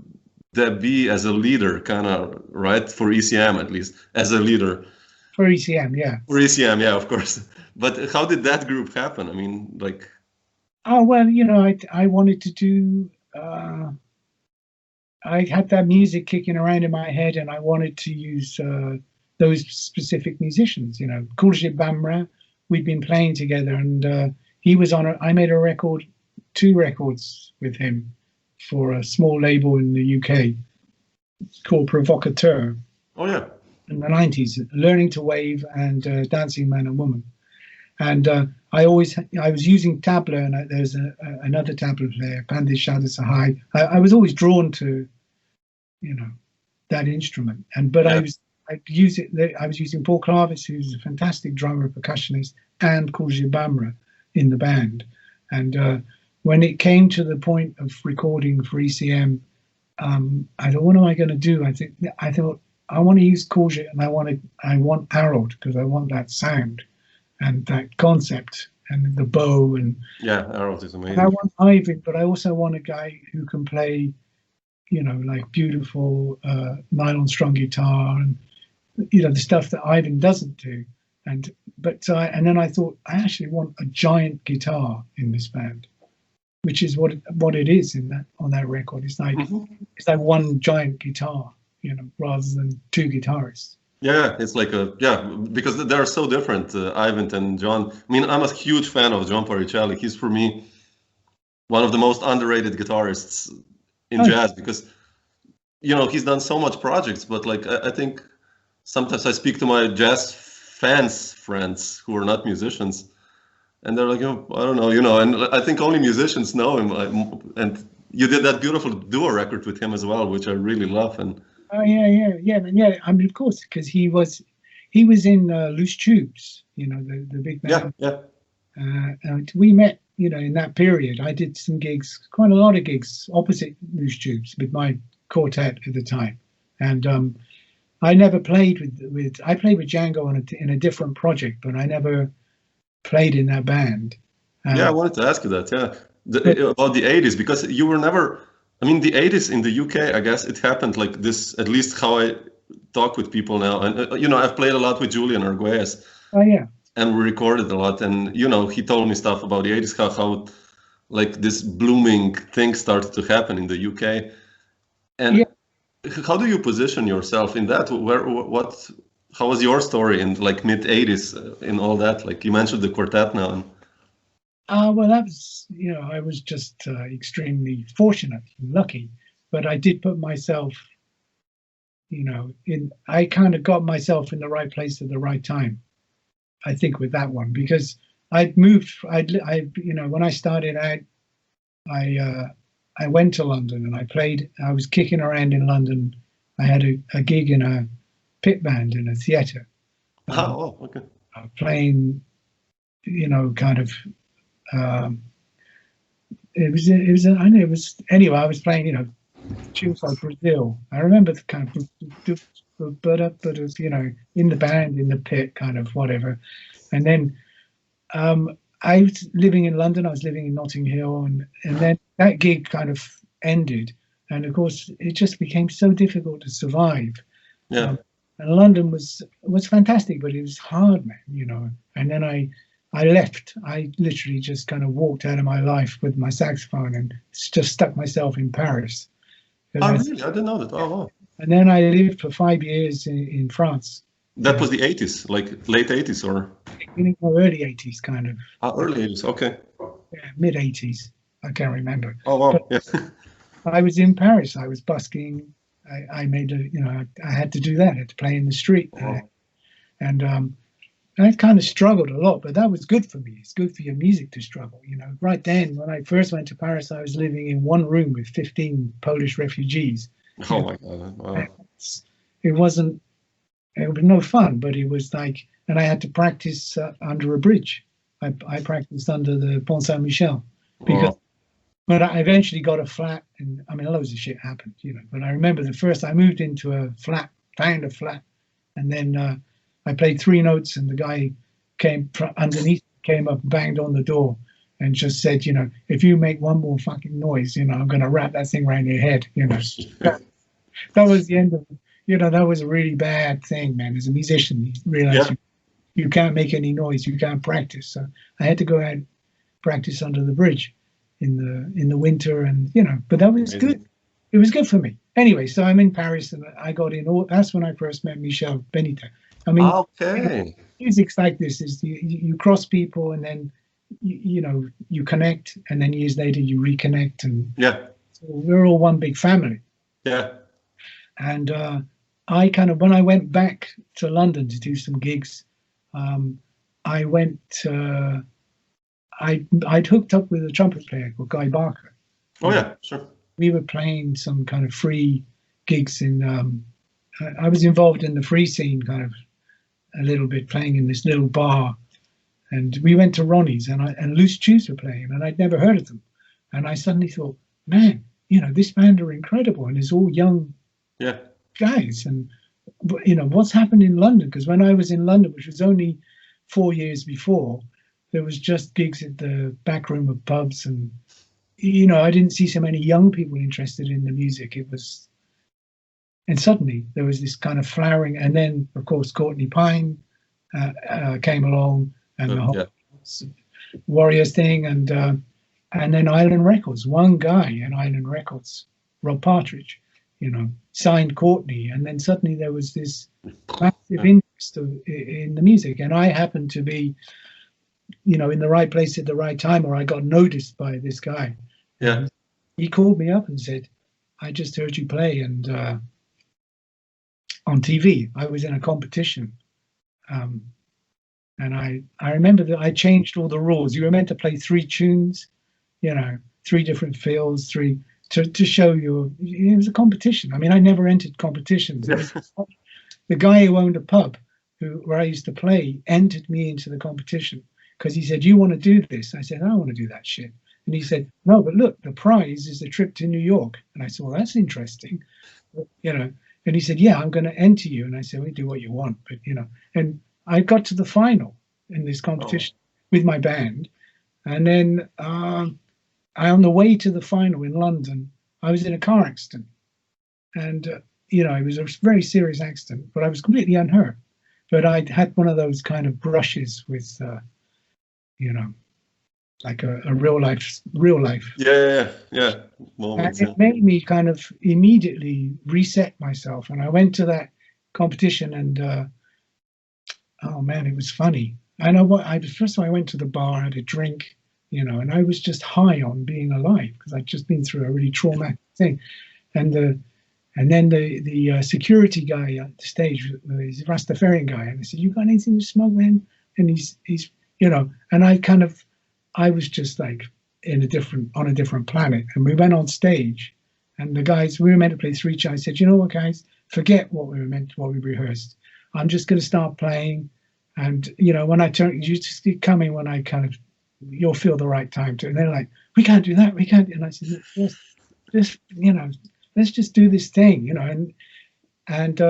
[SPEAKER 2] debut as a leader, kind of, right, for ECM at least as a leader.
[SPEAKER 3] For ECM, yeah.
[SPEAKER 2] For ECM, yeah, of course. But how did that group happen? I mean, like.
[SPEAKER 3] Oh well, you know, I wanted to do. I had that music kicking around in my head, and I wanted to use those specific musicians. You know, Kuljit Bhamra. We'd been playing together, and he was on. I made a record, 2 records with him, for a small label in the UK called Provocateur.
[SPEAKER 2] Oh yeah.
[SPEAKER 3] In the 90s, Learning to Wave and Dancing Man and Woman. And I was using tabla, and there's another tabla player, Pandit Shada Sahai. I was always drawn to, you know, that instrument. But I was using Paul Clarvis, who's a fantastic drummer, percussionist, and Kuljit Bhamra in the band. And when it came to the point of recording for ECM, I thought, what am I going to do? I thought I want to use Kuljit, and I want Arild, because I want that sound and that concept and the bow, and
[SPEAKER 2] Arild is amazing.
[SPEAKER 3] And I want Eivind, but I also want a guy who can play, you know, like beautiful nylon strung guitar, and you know, the stuff that Eivind doesn't do. And then I thought, I actually want a giant guitar in this band, which is what it is on that record. It's like it's like one giant guitar, you know, rather than 2 guitarists.
[SPEAKER 2] Yeah, it's like because they're so different, Eivind and John. I mean, I'm a huge fan of John Parricelli. He's, for me, one of the most underrated guitarists in jazz because, you know, he's done so much projects. But like, I think sometimes I speak to my jazz friends who are not musicians, and they're like, oh, I don't know, you know. And I think only musicians know him. And you did that beautiful duo record with him as well, which I really love. And
[SPEAKER 3] oh yeah. I mean, of course, because he was in Loose Tubes, you know, the big band.
[SPEAKER 2] Yeah.
[SPEAKER 3] And we met, you know, in that period. I did some gigs, quite a lot of gigs opposite Loose Tubes with my quartet at the time, And I never played with I played with Django in a different project, but I never played in that band.
[SPEAKER 2] Yeah, I wanted to ask you that. Yeah, about the 80s, because you were never. I mean, the 80s in the UK, I guess it happened like this. At least how I talk with people now, and I've played a lot with Julian Arguelles.
[SPEAKER 3] Oh yeah.
[SPEAKER 2] And we recorded a lot, and he told me stuff about the 80s, how like this blooming thing started to happen in the UK. And how do you position yourself in that? How was your story in like mid 80s in all that? Like you mentioned the quartet now.
[SPEAKER 3] Well, that was, I was just extremely fortunate, lucky, but I did put myself, I kind of got myself in the right place at the right time. I think with that one, because I'd moved, when I started out, I went to London and I was kicking around in London. I had a gig in a pit band in a theatre.
[SPEAKER 2] Okay.
[SPEAKER 3] Playing, kind of, anyway, I was playing, tunes like Brazil. I remember the kind of, in the band, in the pit, kind of whatever. And then I was living in London. I was living in Notting Hill, and then that gig kind of ended. And of course, it just became so difficult to survive.
[SPEAKER 2] Yeah.
[SPEAKER 3] And London was fantastic, but it was hard, man. And then I left. I literally just kind of walked out of my life with my saxophone and just stuck myself in Paris.
[SPEAKER 2] Oh, really? I didn't know that. Oh, wow.
[SPEAKER 3] And then I lived for 5 years in France.
[SPEAKER 2] That was the 80s, like late 80s or?
[SPEAKER 3] Early 80s, kind of.
[SPEAKER 2] Early 80s, okay.
[SPEAKER 3] Yeah, mid 80s. I can't remember.
[SPEAKER 2] Oh, wow.
[SPEAKER 3] But
[SPEAKER 2] yeah.
[SPEAKER 3] I was in Paris. I was busking. I made I had to do that. I had to play in the street.
[SPEAKER 2] Wow.
[SPEAKER 3] And I kind of struggled a lot, but that was good for me. It's good for your music to struggle. Right then, when I first went to Paris, I was living in one room with 15 Polish refugees.
[SPEAKER 2] Oh my God! Wow.
[SPEAKER 3] It was no fun, but it was like, and I had to practice under a bridge. I practiced under the Pont Saint-Michel because, but I eventually got a flat, and I mean, loads of shit happened, But I remember the first I moved into a flat, found a flat, and then I played 3 notes, and the guy came underneath, came up, banged on the door, and just said, if you make one more fucking noise, I'm going to wrap that thing around your head, That was the end of it. That was a really bad thing, man. As a musician, you realize you can't make any noise, you can't practice. So I had to go out and practice under the bridge in the winter, and but that was good. It was good for me. Anyway, so I'm in Paris, and I got in. That's when I first met Michel, Benita. I mean,
[SPEAKER 2] okay.
[SPEAKER 3] Music's like this: is you cross people, and then you connect, and then years later you reconnect, and so we're all one big family.
[SPEAKER 2] Yeah.
[SPEAKER 3] And I kind of, when I went back to London to do some gigs, I went. I'd hooked up with a trumpet player called Guy Barker.
[SPEAKER 2] Oh yeah, sure.
[SPEAKER 3] We were playing some kind of free gigs in. I was involved in the free scene, kind of a little bit, playing in this little bar, and we went to Ronnie's, and Loose Chews were playing, and I'd never heard of them, and I suddenly thought, man, this band are incredible, and it's all young guys, and what's happened in London, because when I was in London, which was only 4 years before, there was just gigs at the back room of pubs, and I didn't see so many young people interested in the music. It was, and suddenly there was this kind of flowering, and then of course Courtney Pine came along, and the whole Warriors thing, and then Island Records, one guy in Island Records, Rob Partridge, signed Courtney, and then suddenly there was this massive interest in the music, and I happened to be, in the right place at the right time, or I got noticed by this guy.
[SPEAKER 2] Yeah.
[SPEAKER 3] He called me up and said, I just heard you play, and on TV. I was in a competition. And I remember that I changed all the rules. You were meant to play 3 tunes, 3 different fills, to show you. It was a competition. I mean, I never entered competitions. The guy who owned a pub where I used to play entered me into the competition because he said, you want to do this? I said, I don't want to do that shit. And he said, no, but look, the prize is a trip to New York. And I said, well, that's interesting. And he said, yeah, I'm going to enter you. And I said, well, do what you want, but and I got to the final in this competition with my band. And then on the way to the final in London, I was in a car accident. And, it was a very serious accident, but I was completely unhurt. But I had one of those kind of brushes with, like a real life.
[SPEAKER 2] Yeah. Moments,
[SPEAKER 3] and it made me kind of immediately reset myself. And I went to that competition and, oh man, it was funny. I know first of all, I went to the bar, had a drink, and I was just high on being alive because I'd just been through a really traumatic thing. And then the security guy at the stage, he's a Rastafarian guy, and I said, "You got anything to smoke, man?" And he's and I was just like on a different planet. And we went on stage, and the guys, we were meant to play 3 shots. I said, "You know what, guys? Forget what we rehearsed. I'm just going to start playing, and when I turn, you just keep coming when I you'll feel the right time to." And they're like, "We can't do that. We can't." And I said, "Just let's just do this thing, and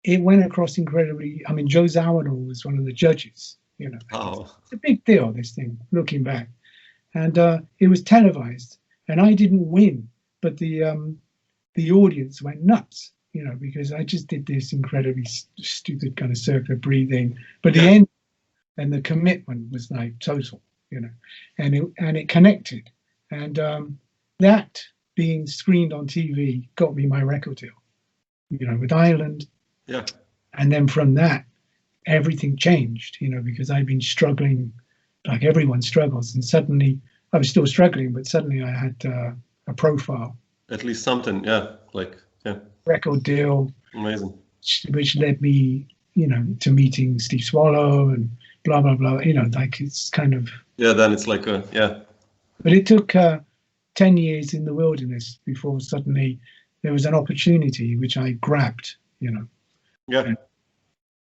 [SPEAKER 3] it went across incredibly. I mean, Joe Zawinul was one of the judges, It's a big deal, this thing, looking back. And it was televised, and I didn't win, but the audience went nuts, because I just did this incredibly stupid kind of circular breathing, but the end and the commitment was like total, and it connected, and that being screened on TV got me my record deal, with Ireland.
[SPEAKER 2] Yeah.
[SPEAKER 3] And then from that, everything changed, because I'd been struggling like everyone struggles. And suddenly I was still struggling, but suddenly I had a profile.
[SPEAKER 2] At least something, yeah.
[SPEAKER 3] Record deal.
[SPEAKER 2] Amazing.
[SPEAKER 3] Which led me, to meeting Steve Swallow and blah, blah, blah. Like it's kind of.
[SPEAKER 2] Yeah, then it's like
[SPEAKER 3] But it took 10 years in the wilderness before suddenly there was an opportunity which I grabbed,
[SPEAKER 2] Yeah.
[SPEAKER 3] And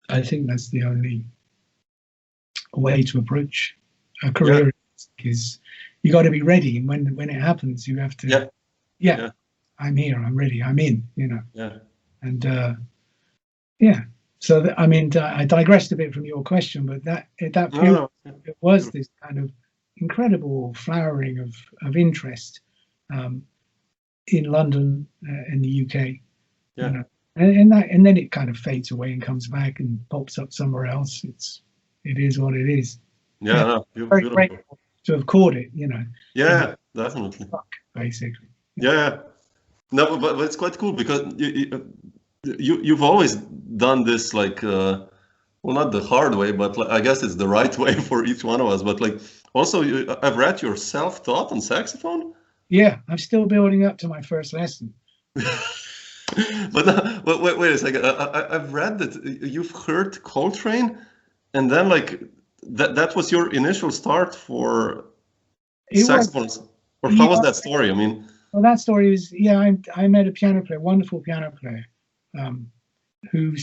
[SPEAKER 3] I think that's the only way to approach a career is you got to be ready. And when it happens, you have to, I'm here, I'm ready, I'm in,
[SPEAKER 2] Yeah.
[SPEAKER 3] And so I digressed a bit from your question, but that period, it was this kind of incredible flowering of interest in London, in the UK, and then it kind of fades away and comes back and pops up somewhere else. It is what it is.
[SPEAKER 2] Yeah,
[SPEAKER 3] very grateful to have caught it,
[SPEAKER 2] Yeah, definitely.
[SPEAKER 3] Basically.
[SPEAKER 2] Yeah. No, but it's quite cool because you've always done this like well, not the hard way, but I guess it's the right way for each one of us. But like also, I've read you're self-taught on saxophone.
[SPEAKER 3] Yeah, I'm still building up to my first lesson.
[SPEAKER 2] But wait a second. I've read that you've heard Coltrane, and then like that was your initial start for saxophones. Or how was that story? I mean,
[SPEAKER 3] well, that story was I met a piano player, wonderful piano player, who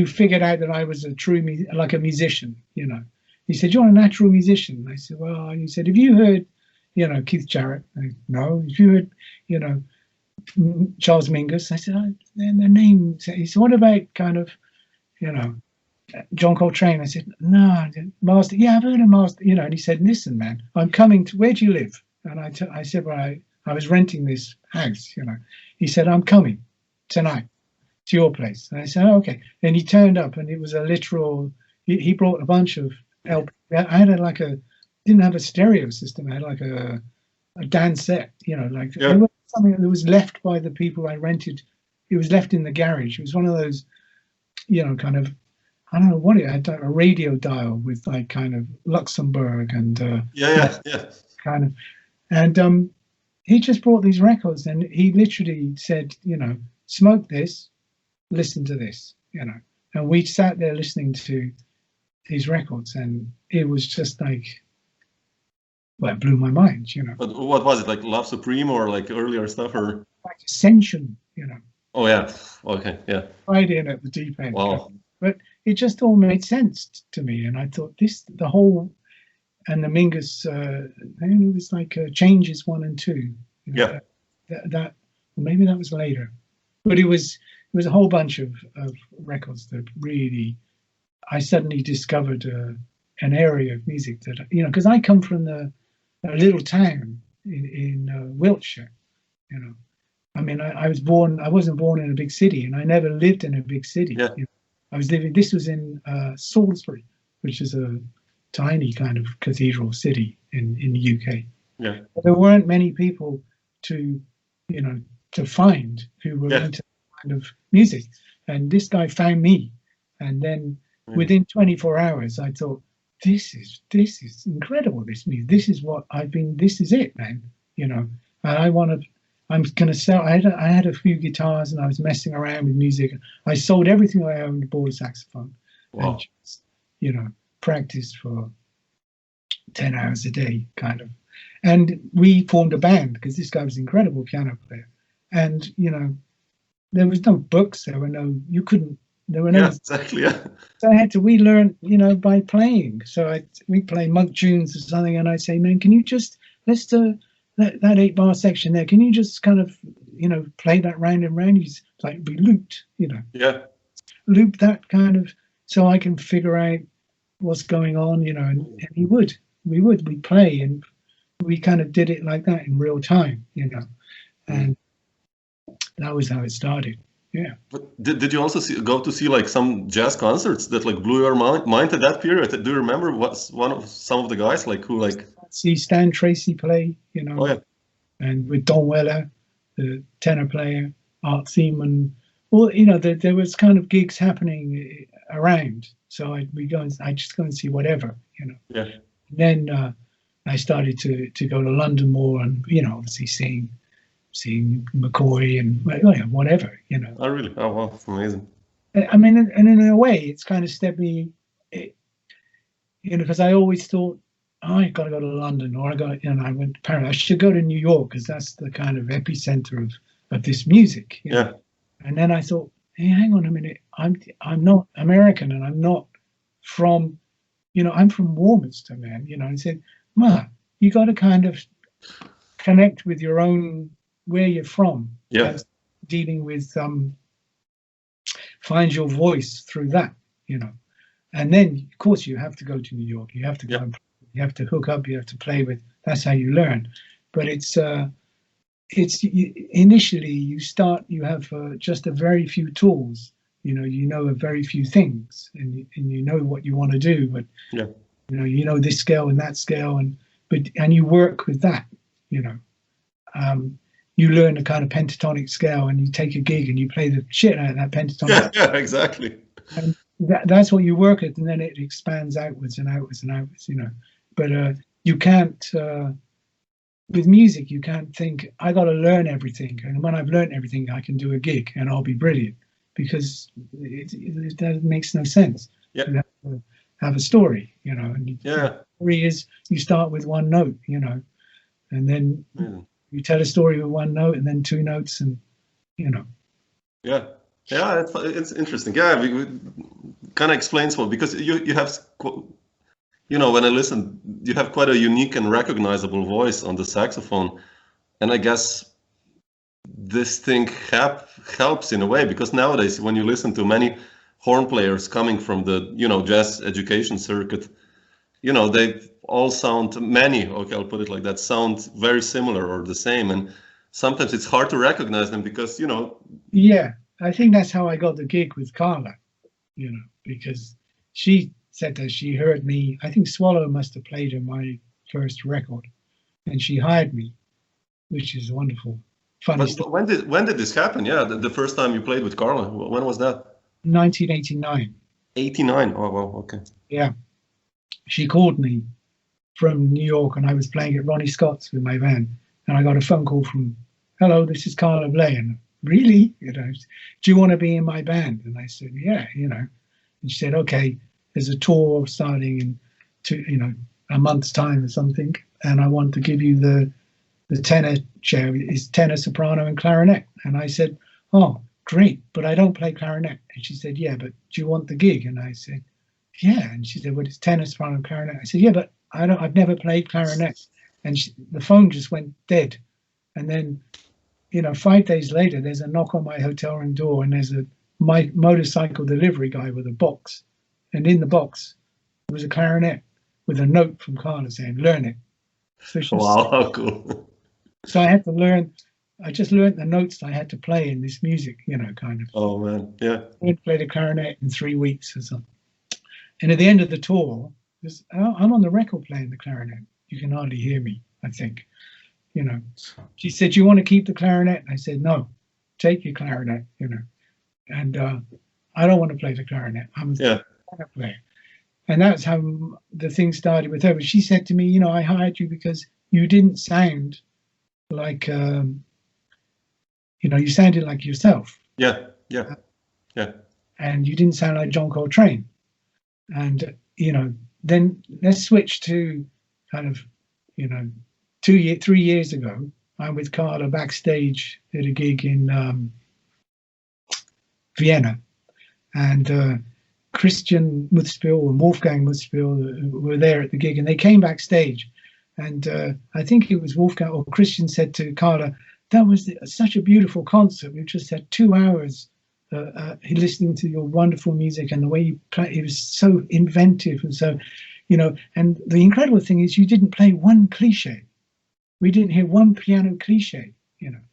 [SPEAKER 3] figured out that I was a true like a musician. He said, "You're a natural musician." I said, "Well," he said, "have you heard, Keith Jarrett?" No. "If you heard, Charles Mingus?" I said, "The name." He said, "What about kind of, John Coltrane?" I said, "No, Master. Yeah, I've heard of Master." And he said, "Listen, man, I'm coming to. Where do you live?" And I said, "Well, I was renting this house." He said, "I'm coming tonight to your place." And I said, "Oh, okay." And he turned up, and it was a literal. He brought a bunch of LP. I had didn't have a stereo system. I had like a dance set. It was something that was left by the people I rented. It was left in the garage. It was one of those, kind of, I don't know what it had, like a radio dial with like kind of Luxembourg and kind of, and he just brought these records, and he literally said, "Smoke this, listen to this," and we sat there listening to these records, and it was just like, well, it blew my mind,
[SPEAKER 2] But what was it, like Love Supreme or like earlier stuff, or
[SPEAKER 3] like Ascension,
[SPEAKER 2] Oh yeah, okay, yeah.
[SPEAKER 3] Right in at the deep end.
[SPEAKER 2] Wow.
[SPEAKER 3] But it just all made sense to me, and I thought the whole, and the Mingus, it was like Changes 1 and 2.
[SPEAKER 2] Yeah.
[SPEAKER 3] That maybe that was later, but it was was a whole bunch of records that really, I suddenly discovered an area of music that, you know, because I come from a little town in Wiltshire, you know. I mean, I wasn't born in a big city, and I never lived in a big city.
[SPEAKER 2] Yeah.
[SPEAKER 3] You know. This was in Salisbury, which is a tiny kind of cathedral city in the UK.
[SPEAKER 2] Yeah.
[SPEAKER 3] But there weren't many people to find who were into that kind of music. And this guy found me. And then within 24 hours, I thought, this is incredible, this music. This is what this is it, man. You know, and I'm going to sell. I had a few guitars, and I was messing around with music. I sold everything I owned, bought a saxophone, and just, you know, practiced for 10 hours a day, kind of. And we formed a band because this guy was an incredible piano player. And, you know, there was no books. There were no.
[SPEAKER 2] Exactly. Yeah.
[SPEAKER 3] So we learned, you know, by playing. So we play monk tunes or something, and I'd say, man, can you just let's do that 8-bar section there, can you just kind of, you know, play that round and round? He's like, be looped, you know.
[SPEAKER 2] Yeah.
[SPEAKER 3] Loop that kind of, so I can figure out what's going on, you know. And we'd play, and we kind of did it like that in real time, you know. And that was how it started. Yeah.
[SPEAKER 2] But did you also go to see like some jazz concerts that like blew your mind at that period? Do you remember some of the guys like who like?
[SPEAKER 3] See Stan Tracy play, you know.
[SPEAKER 2] Oh, yeah.
[SPEAKER 3] And with Don Weller, the tenor player, Art Thiemann, well, you know, there was kind of gigs happening around. So I just go and see whatever, you know.
[SPEAKER 2] Yeah.
[SPEAKER 3] And then I started to go to London more, and, you know, obviously seeing McCoy and whatever, you know.
[SPEAKER 2] Oh, really? Oh, wow, that's amazing.
[SPEAKER 3] I mean, and in a way, it's kind of stepped me, you know, because I always thought, I got to go to London, or I went to Paris. I should go to New York because that's the kind of epicenter of this music. You know? And then I thought, hey, hang on a minute, I'm not American, and I'm not from, you know, I'm from Warminster, man. You know, and I said, Ma, you got to kind of connect with your own, where you're from.
[SPEAKER 2] Yeah.
[SPEAKER 3] Dealing with find your voice through that, you know. And then of course you have to go to New York. You have to go and you have to hook up, you have to play with, that's how you learn. But initially you have just a very few tools, you know a very few things, and you know what you want to do, but you know this scale and that scale, and you work with that, you know. You learn a kind of pentatonic scale, and you take a gig and you play the shit out of that pentatonic.
[SPEAKER 2] Yeah, exactly.
[SPEAKER 3] And that's what you work at, and then it expands outwards and outwards and outwards, you know. But you can't, with music, you can't think, I got to learn everything. And when I've learned everything, I can do a gig and I'll be brilliant, because that makes no sense.
[SPEAKER 2] Yeah.
[SPEAKER 3] You have to have a story, you know. And the story is, you start with one note, you know, and then you tell a story with one note and then two notes, and, you know. Yeah.
[SPEAKER 2] Yeah, it's interesting. Yeah, it kind of explains what, because you have, you know, when I listen, you have quite a unique and recognizable voice on the saxophone, and I guess this thing helps in a way, because nowadays when you listen to many horn players coming from the, you know, jazz education circuit, you know, they all sound, okay, I'll put it like that, sound very similar or the same, and sometimes it's hard to recognize them because, you know.
[SPEAKER 3] Yeah, I think that's how I got the gig with Carla, you know, because she said that she heard me, I think Swallow must have played in my first record, and she hired me, which is wonderful. Funny stuff.
[SPEAKER 2] When did this happen? Yeah, the first time you played with Carla, when was that?
[SPEAKER 3] 1989.
[SPEAKER 2] 89, oh wow, okay.
[SPEAKER 3] Yeah, she called me from New York, and I was playing at Ronnie Scott's with my band, and I got a phone call from, hello, this is Carla Bley, and really, you know, do you want to be in my band? And I said, yeah, you know. And she said, okay, there's a tour starting in a month's time or something, and I want to give you the tenor chair. It's tenor, soprano, and clarinet. And I said, oh, great, but I don't play clarinet. And she said, yeah, but do you want the gig? And I said, yeah. And she said, well, it's tenor, soprano, and clarinet. I said, yeah, but I've never played clarinet. And the phone just went dead. And then you know, 5 days later, there's a knock on my hotel room door, and there's my motorcycle delivery guy with a box, and in the box there was a clarinet with a note from Carla saying, "Learn it." So
[SPEAKER 2] Wow, how cool.
[SPEAKER 3] So I had to learn. I just learned the notes I had to play in this music, you know, kind of.
[SPEAKER 2] Oh man, yeah.
[SPEAKER 3] I played the clarinet in 3 weeks or something. And at the end of the tour, I'm on the record playing the clarinet. You can hardly hear me, I think. You know, she said, "You want to keep the clarinet?" And I said, "No, take your clarinet," you know. And I don't want to play the clarinet. I'm a clarinet player. And that's how the thing started with her. But she said to me, "You know, I hired you because you didn't sound like, you know, you sounded like yourself.
[SPEAKER 2] Yeah.
[SPEAKER 3] And you didn't sound like John Coltrane. And, you know, then let's switch to kind of, you know, 3 years ago, I'm with Carla backstage at a gig in Vienna. And Christian Mutzspiel and Wolfgang Mutzspiel were there at the gig, and they came backstage. And I think it was Wolfgang or Christian said to Carla, "That was such a beautiful concert. We've just had 2 hours listening to your wonderful music, and the way you play, it was so inventive." And so, you know, and the incredible thing is you didn't play one cliche. We didn't hear one piano cliche, you know.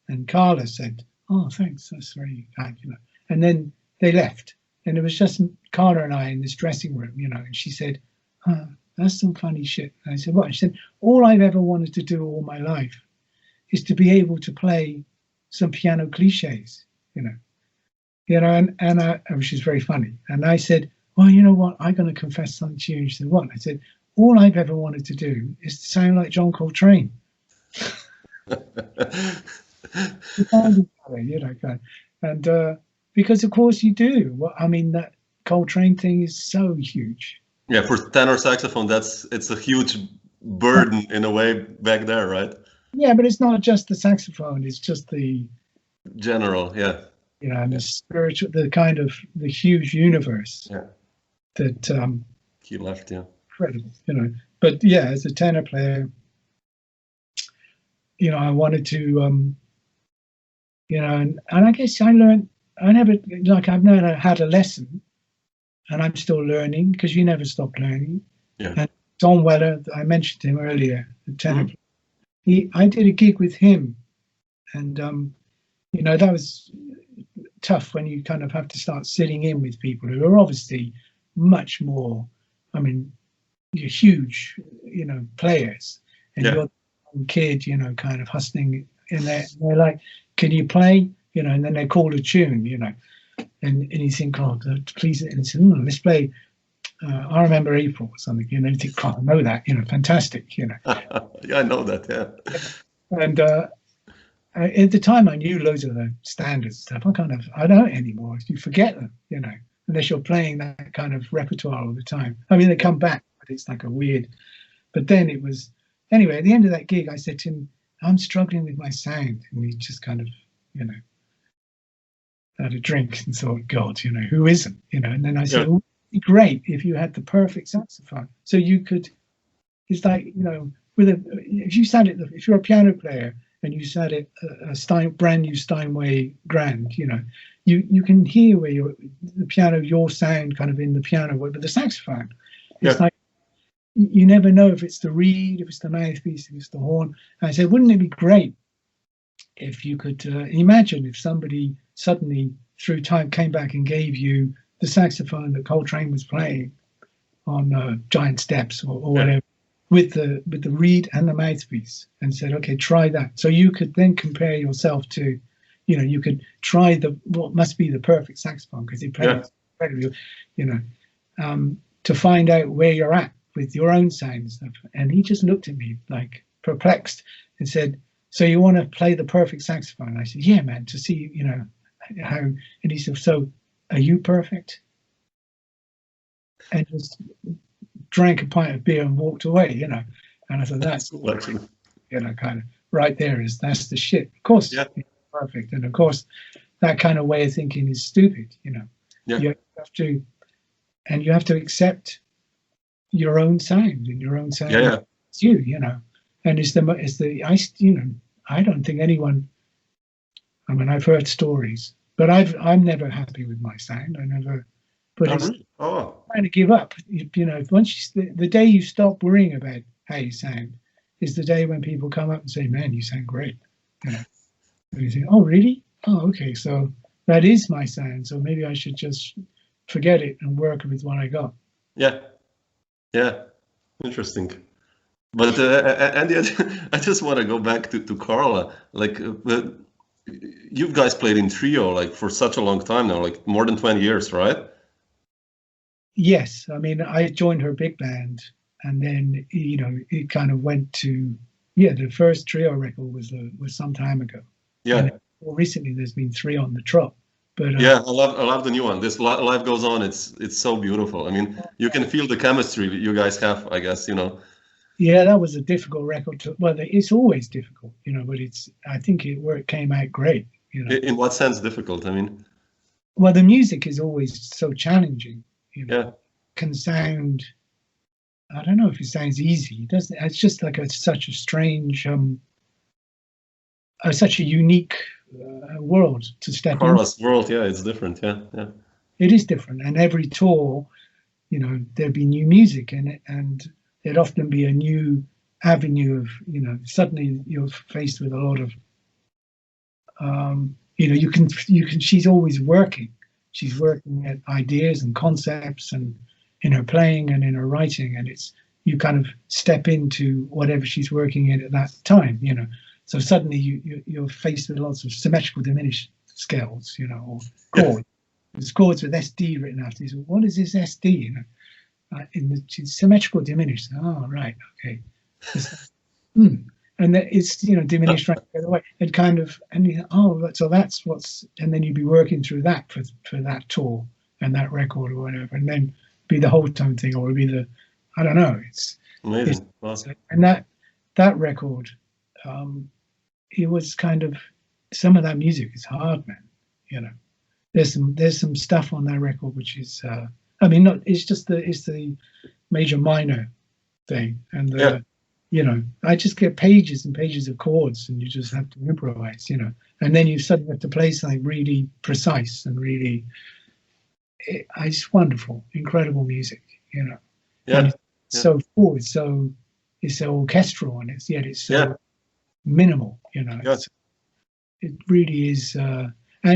[SPEAKER 3] And Carla said, "Oh, thanks, that's very kind," you know. And then they left. And it was just Carla and I in this dressing room, you know, and she said, "That's some funny shit." And I said, "What?" She said, "All I've ever wanted to do all my life is to be able to play some piano cliches, you know." And which is very funny. And I said, "Well, you know what? I'm going to confess something to you." And she said, "What?" I said, "All I've ever wanted to do is to sound like John Coltrane." You know, and because of course you do. Well, I mean, that Coltrane thing is so huge.
[SPEAKER 2] Yeah, for tenor saxophone, it's a huge burden in a way back there, right?
[SPEAKER 3] Yeah, but it's not just the saxophone; it's just the
[SPEAKER 2] general, yeah.
[SPEAKER 3] You know, and the spiritual, the kind of the huge universe.
[SPEAKER 2] Yeah.
[SPEAKER 3] That
[SPEAKER 2] he left, yeah.
[SPEAKER 3] Incredible, you know. But yeah, as a tenor player, you know, I wanted to, you know, and I guess I learned. I've never had a lesson, and I'm still learning because you never stop learning.
[SPEAKER 2] Yeah.
[SPEAKER 3] And Don Weller, I mentioned him earlier, the tenor. I did a gig with him, and you know, that was tough when you kind of have to start sitting in with people who are obviously much more. I mean, you're huge, you know, players, and you're a kid, you know, kind of hustling in there. And they're like, "Can you play?" You know, and then they call a tune, you know, and you think, "Oh, please," and said, "Let's play I Remember April" or something, you know. You think, "Oh, I know that, you know, fantastic," you know.
[SPEAKER 2] Yeah, I know that, yeah.
[SPEAKER 3] And at the time, I knew loads of the standard stuff. I don't anymore. You forget them, you know, unless you're playing that kind of repertoire all the time. I mean, they come back, but it's like a weird. But then it was anyway. At the end of that gig, I said to him, "I'm struggling with my sound," and he just kind of, you know, had a drink and thought, "God, you know, who isn't?" You know. And then I said, "Well, it'd be great if you had the perfect saxophone, so you could." It's like, you know, if you're a piano player and you sat it a brand new Steinway Grand, you know, you can hear where the piano, your sound kind of in the piano, but the saxophone, it's like you never know if it's the reed, if it's the mouthpiece, if it's the horn. And I said, wouldn't it be great if you could imagine if somebody suddenly through time came back and gave you the saxophone that Coltrane was playing on Giant Steps or whatever, with the reed and the mouthpiece, and said, "Okay, try that." So you could then compare yourself to, you know, you could try what must be the perfect saxophone because he plays incredibly, you know, to find out where you're at with your own sound and stuff. And he just looked at me like perplexed and said, "So you want to play the perfect saxophone?" And I said, "Yeah, man, to see, you know, how." And he said, "So are you perfect?" And just drank a pint of beer and walked away, you know. And I thought, that's, you know, kind of right there that's the shit. Of course, perfect. And of course, that kind of way of thinking is stupid, you know. You have to accept your own sound and your own sound. It's you know. And you know, I don't think anyone I mean, I've heard stories, but I'm never happy with my sound. I never, but it's trying to give up. You know, once the day you stop worrying about how you sound is the day when people come up and say, "Man, you sound great." You know, and you think, "Oh, really? Oh, okay. So that is my sound. So maybe I should just forget it and work with what I got."
[SPEAKER 2] Yeah, yeah, interesting. But Andy, I just want to go back to Carla. Like, you guys played in trio like for such a long time now, like more than 20 years, right?
[SPEAKER 3] Yes, I mean, I joined her big band, and then you know it kind of went to the first trio record was some time ago.
[SPEAKER 2] Yeah.
[SPEAKER 3] And more recently, there's been 3 on the trot. But
[SPEAKER 2] yeah, I love the new one. This Life Goes On. It's so beautiful. I mean, you can feel the chemistry you guys have, I guess, you know.
[SPEAKER 3] Yeah, that was a difficult record to. Well, it's always difficult, you know. But I think it came out great, you know.
[SPEAKER 2] In what sense difficult? I mean,
[SPEAKER 3] well, the music is always so challenging, you know.
[SPEAKER 2] yeah,
[SPEAKER 3] Can sound. I don't know if it sounds easy. It doesn't. It's just like such a strange, such a unique world to step into.
[SPEAKER 2] Carla's world, yeah, it's different. Yeah, yeah.
[SPEAKER 3] It is different, and every tour, you know, there'd be new music in it, and there'd often be a new avenue of, you know, suddenly you're faced with a lot of, you know, you can. She's always working. She's working at ideas and concepts, and in her playing and in her writing, and you kind of step into whatever she's working in at that time, you know. So suddenly you're faced with lots of symmetrical diminished scales, you know, or chords. There's chords with SD written after. You say, what is this SD? You know, in the symmetrical diminished. Oh, right, okay. And that it's, you know, diminished right the other way. It kind of, and you know, so that's and then you'd be working through that for that tour and that record or whatever, and then be the whole tone thing, or be the, I don't know. It's
[SPEAKER 2] amazing.
[SPEAKER 3] And that record, it was kind of, some of that music is hard, man. You know, there's some stuff on that record which is, I mean, it's the major minor thing, and you know, I just get pages and pages of chords, and you just have to improvise, you know, and then you suddenly have to play something really precise and really, it's wonderful, incredible music, you know.
[SPEAKER 2] Yeah.
[SPEAKER 3] So full, it's so orchestral, and it's so minimal, you know.
[SPEAKER 2] Yes.
[SPEAKER 3] It really is, and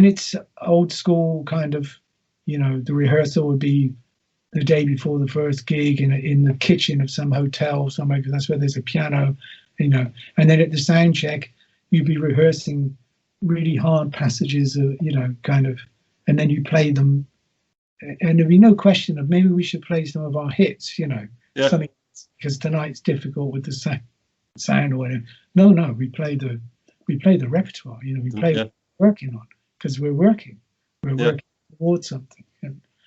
[SPEAKER 3] it's old school kind of, you know. The rehearsal would be the day before the first gig in the kitchen of some hotel somewhere, because that's where there's a piano, you know. And then at the sound check, you'd be rehearsing really hard passages, you know, kind of, and then you play them, and there'd be no question of maybe we should play some of our hits, you know, something, because tonight's difficult with the sound or whatever. No, we play the repertoire, you know, we play what we're working on, because we're working towards something.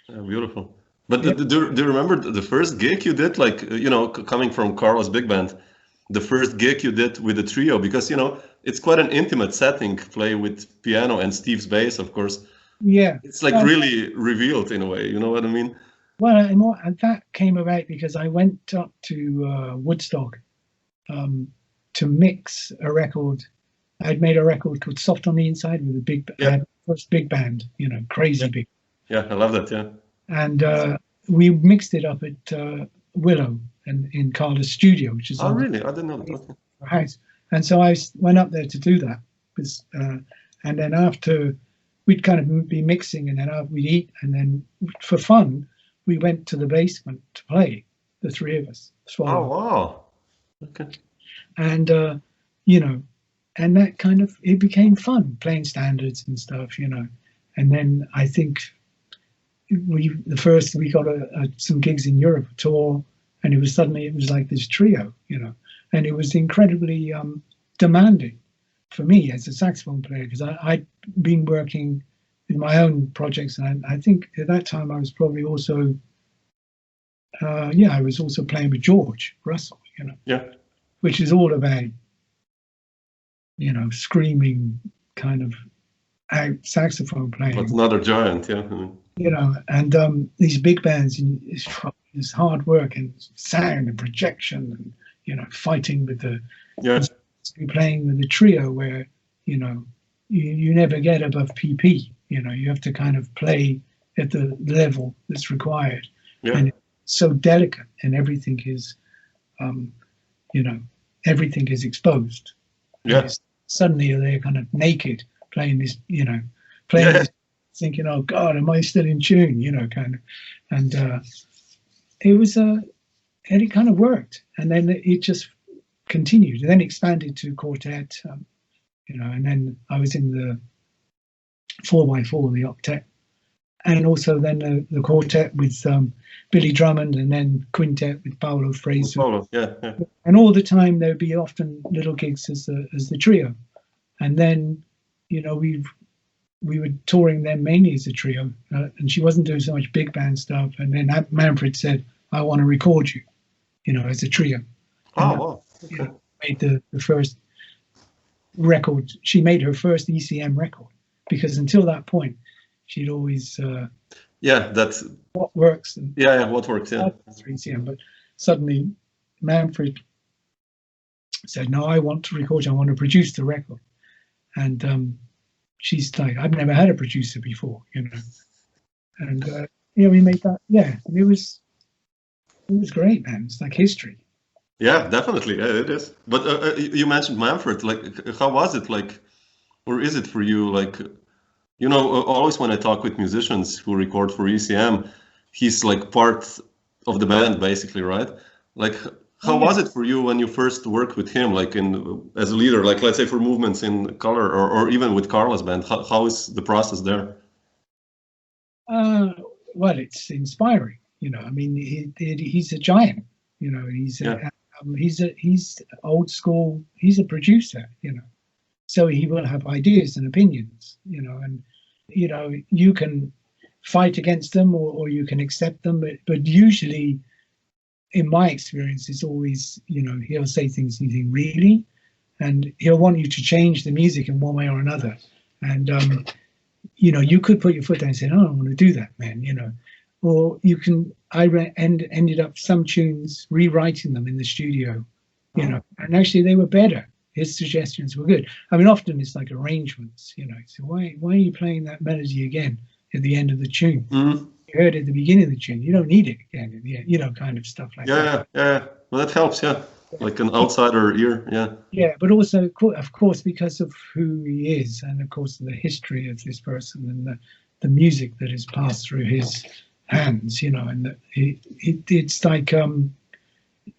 [SPEAKER 2] Beautiful. But do you remember the first gig you did, like, you know, coming from Carla's big band, the first gig you did with the trio? Because, you know, it's quite an intimate setting, play with piano and Steve's bass, of course.
[SPEAKER 3] Yeah.
[SPEAKER 2] It's like really revealed in a way, you know what I mean?
[SPEAKER 3] Well, and that came about because I went up to Woodstock to mix a record. I'd made a record called Soft on the Inside with a first big band, you know, crazy big.
[SPEAKER 2] Yeah, I love that, yeah.
[SPEAKER 3] And we mixed it up at Willow and in Carla's studio, which is
[SPEAKER 2] really? I didn't know that.
[SPEAKER 3] House. And so I went up there to do that, and then after we'd kind of be mixing, and then we'd eat, and then for fun we went to the basement to play, the 3 of us.
[SPEAKER 2] Oh wow! Okay.
[SPEAKER 3] And you know, and that kind of, it became fun playing standards and stuff, you know. And then I think we got some gigs in Europe, a tour, and it was like this trio, you know, and it was incredibly demanding for me as a saxophone player, because I'd been working in my own projects, and I think at that time I was probably also I was also playing with George Russell, you know, which is all about, you know, screaming kind of out saxophone playing.
[SPEAKER 2] But another giant, yeah.
[SPEAKER 3] You know, and these big bands, it's hard work and sound and projection, and, you know, fighting with playing with the trio, where, you know, you never get above PP. You know, you have to kind of play at the level that's required.
[SPEAKER 2] Yeah.
[SPEAKER 3] And it's so delicate, and everything is, you know, everything is exposed.
[SPEAKER 2] Yeah.
[SPEAKER 3] Suddenly they're kind of naked playing this, you know, playing this, thinking, oh God, am I still in tune? You know, kind of, and it was and it kind of worked, and then it just continued, and then expanded to quartet, you know, and then I was in the 4x4, the octet, and also then the quartet with Billy Drummond, and then quintet with Paolo Fresu.
[SPEAKER 2] Paolo, yeah.
[SPEAKER 3] And all the time there would be often little gigs as the trio, and then, you know, we were touring them mainly as a trio, and she wasn't doing so much big band stuff. And then Manfred said, "I want to record you, you know, as a trio."
[SPEAKER 2] Oh, wow. Okay.
[SPEAKER 3] You know, made the first record. She made her first ECM record, because until that point, she'd always
[SPEAKER 2] that's
[SPEAKER 3] what works. And
[SPEAKER 2] what works. Yeah.
[SPEAKER 3] ECM, but suddenly Manfred said, "No, I want to record you. I want to produce the record." And she's like, "I've never had a producer before, you know." And you know, we made that. Yeah, and it was great, man. It's like history.
[SPEAKER 2] Yeah, definitely. Yeah, it is. But you mentioned Manfred. Like, how was it? Like, or is it for you? Like, you know, always when I talk with musicians who record for ECM, he's like part of the band, basically, right? Like, how was it for you when you first worked with him, like as a leader, like let's say for Movements in Color, or even with Carla's band? How is the process there?
[SPEAKER 3] Well, it's inspiring. You know, I mean, he's a giant. You know, he's old school. He's a producer. You know, so he will have ideas and opinions. You know, and you know, you can fight against them or you can accept them, but usually, in my experience, it's always, you know, he'll say things you think, really, and he'll want you to change the music in one way or another. And you know, you could put your foot down and say, "No, I don't want to do that, man," you know, or you can. Ended up some tunes rewriting them in the studio, you know, and actually they were better. His suggestions were good. I mean, often it's like arrangements, you know. So why are you playing that melody again at the end of the tune?
[SPEAKER 2] Mm-hmm.
[SPEAKER 3] You heard it at the beginning of the tune. You don't need it again at the end, you know, kind of stuff like that.
[SPEAKER 2] Yeah. Well, that helps. Yeah, like an outsider ear. Yeah.
[SPEAKER 3] Yeah, but also, of course, because of who he is, and of course the history of this person and the music that is passed through his hands, you know, and it's like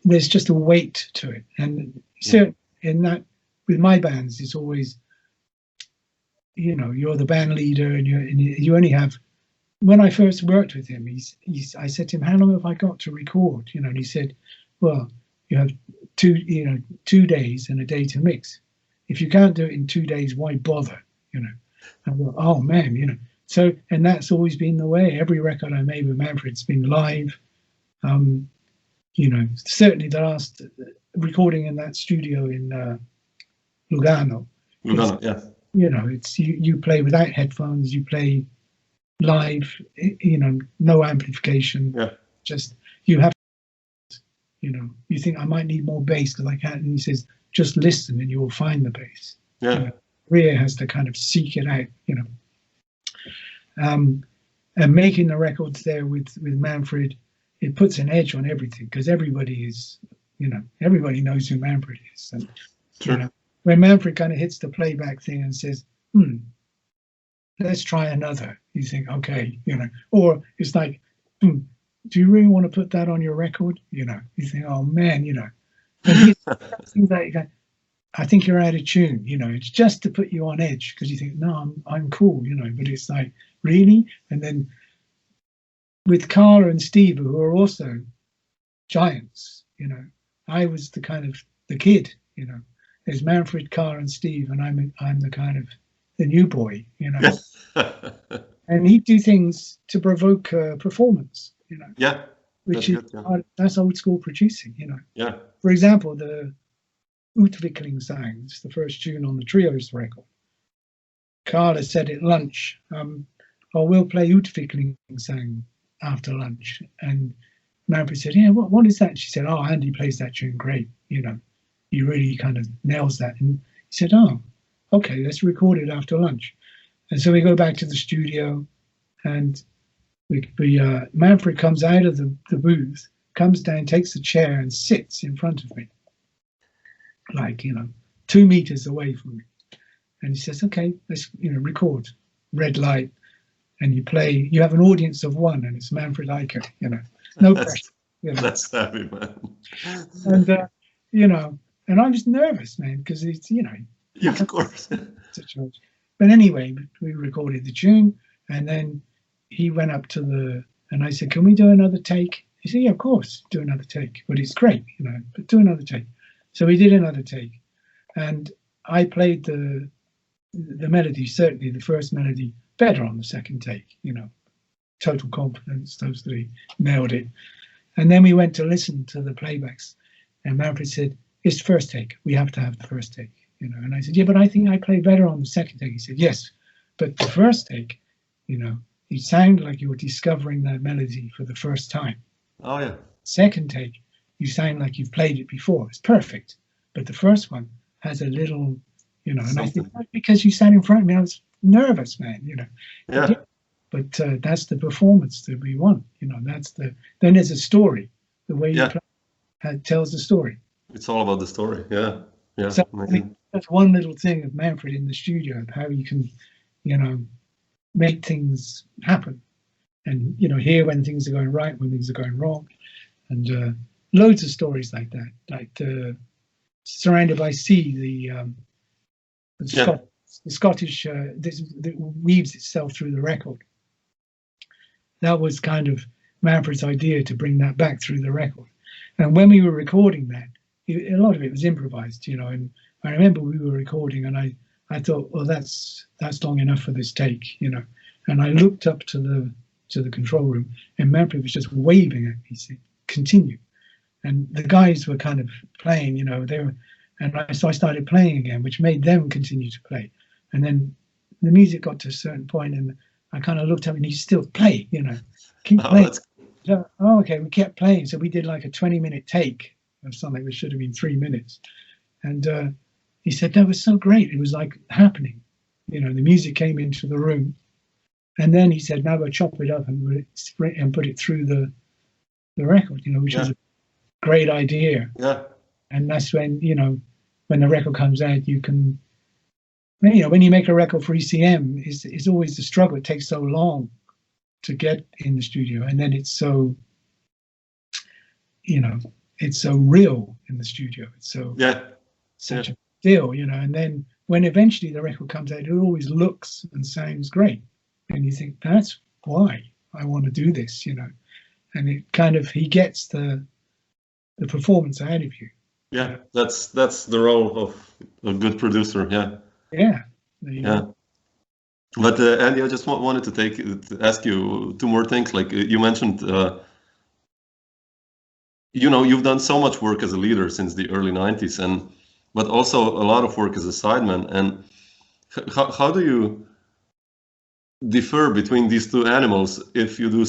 [SPEAKER 3] there's just a weight to it. And so in that, with my bands, it's always, you know, you're the band leader, and you only have. When I first worked with him, I said to him, "How long have I got to record?" You know, and he said, "Well, you have 2 days and a day to mix. If you can't do it in 2 days, why bother?" You know, and I thought, oh man, you know. So, and that's always been the way. Every record I made with Manfred's been live. You know, certainly the last recording in that studio in Lugano,
[SPEAKER 2] yeah.
[SPEAKER 3] You know, it's you play without headphones, you play live, you know, no amplification.
[SPEAKER 2] Yeah.
[SPEAKER 3] Just, you have, you know, you think I might need more bass because I can't, and he says, just listen and you will find the bass.
[SPEAKER 2] Yeah.
[SPEAKER 3] You know, Ria has to kind of seek it out, you know. And making the records there with Manfred, it puts an edge on everything, because everybody is, you know, everybody knows who Manfred is. And
[SPEAKER 2] sure.
[SPEAKER 3] You know, when Manfred kind of hits the playback thing and says, let's try another, you think, okay, you know, or it's like, do you really want to put that on your record? You know, you think, oh man, you know, and things like that. I think you're out of tune, you know. It's just to put you on edge, because you think, no, I'm cool, you know. But it's like, really? And then with Carla and Steve, who are also giants, you know, I was the kind of the kid, you know. There's Manfred, Carla, and Steve, and I'm the kind of the new boy, you know. And he'd do things to provoke performance, you know.
[SPEAKER 2] Yeah.
[SPEAKER 3] Which is
[SPEAKER 2] good, yeah.
[SPEAKER 3] That's old school producing, you know.
[SPEAKER 2] Yeah.
[SPEAKER 3] For example, the Utvikling sang, it's the first tune on the Trios record. Carla said at lunch, we'll play Utvikling sang after lunch. And Manfred said, yeah, what is that? And she said, oh, Andy plays that tune great, you know. He really kind of nails that. And he said, oh, okay, let's record it after lunch. And so we go back to the studio, and Manfred comes out of the booth, comes down, takes a chair and sits in front of me, like, 2 meters away from me. And he says, okay, let's, record. Red light. And you play, you have an audience of 1, and it's Manfred Eicher, no pressure.
[SPEAKER 2] That's heavy, man.
[SPEAKER 3] And, and I was nervous, man, because it's,
[SPEAKER 2] Yeah, of course.
[SPEAKER 3] But anyway, we recorded the tune, and then he went up and I said, can we do another take? He said, yeah, of course, do another take. But it's great, but do another take. So we did another take. And I played the melody, certainly the first melody, better on the second take, total confidence, those 3 nailed it. And then we went to listen to the playbacks, and Manfred said, it's first take, we have to have the first take, and I said, yeah, but I think I played better on the second take. He said, yes, but the first take, you sound like you were discovering that melody for the first time.
[SPEAKER 2] Oh yeah.
[SPEAKER 3] Second take, you sound like you've played it before. It's perfect, but the first one has a little, and I think because you sat in front of me, I was nervous, man,
[SPEAKER 2] Yeah.
[SPEAKER 3] But that's the performance that we want, then there's a story. The way you play tells the story.
[SPEAKER 2] It's all about the story. Yeah. Yeah.
[SPEAKER 3] So I mean, that's one little thing of Manfred in the studio, of how you can, make things happen, and hear when things are going right, when things are going wrong, and loads of stories like that, like Surrounded by Sea, the Scottish that weaves itself through the record. That was kind of Manfred's idea, to bring that back through the record. And when we were recording that, a lot of it was improvised, and I remember we were recording, and I thought, well, that's long enough for this take, and I looked up to the control room, and Manfred was just waving at me, saying, continue. And the guys were kind of playing, so I started playing again, which made them continue to play. And then the music got to a certain point, and I kind of looked up, and he still played, keep playing. So, okay, we kept playing. So we did like a 20-minute take of something that should have been 3 minutes. And he said, that was so great. It was like happening. The music came into the room. And then he said, now we'll chop it up and put it through the record, which was a great idea.
[SPEAKER 2] Yeah.
[SPEAKER 3] And that's when, when the record comes out, you can, when you make a record for ECM, it's always the struggle. It takes so long to get in the studio, and then it's so, it's so real in the studio. It's so such a deal, and then when eventually the record comes out, it always looks and sounds great. And you think, that's why I want to do this, and it kind of, he gets the performance out of you.
[SPEAKER 2] Yeah, that's the role of a good producer. Yeah.
[SPEAKER 3] Yeah.
[SPEAKER 2] Yeah. But Andy, I just wanted to ask you 2 more things. Like you mentioned, you've done so much work as a leader since the early 90s, but also a lot of work as a sideman. And how do you differ between these 2 animals if you do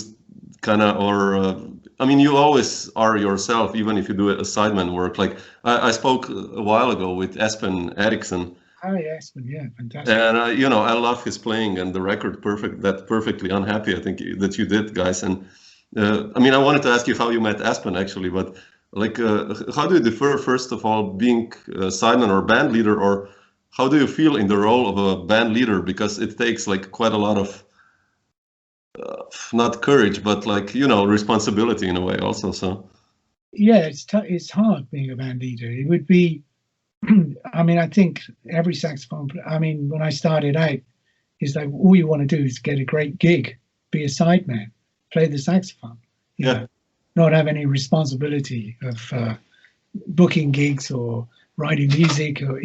[SPEAKER 2] kind of, you always are yourself, even if you do a sideman work. Like I spoke a while ago with Espen Eriksen.
[SPEAKER 3] Hi, Espen, yeah, fantastic.
[SPEAKER 2] And I love his playing, and the record perfectly unhappy, I think, that you did, guys. And I wanted to ask you how you met Espen, actually, but like, how do you differ, first of all, being a sideman or band leader, or how do you feel in the role of a band leader? Because it takes like quite a lot of not courage, but like, responsibility in a way also. So
[SPEAKER 3] yeah, it's hard being a band leader. It would be, I think every saxophone, when I started out, it's like, all you want to do is get a great gig, be a sideman, play the saxophone, not have any responsibility of booking gigs or writing music, or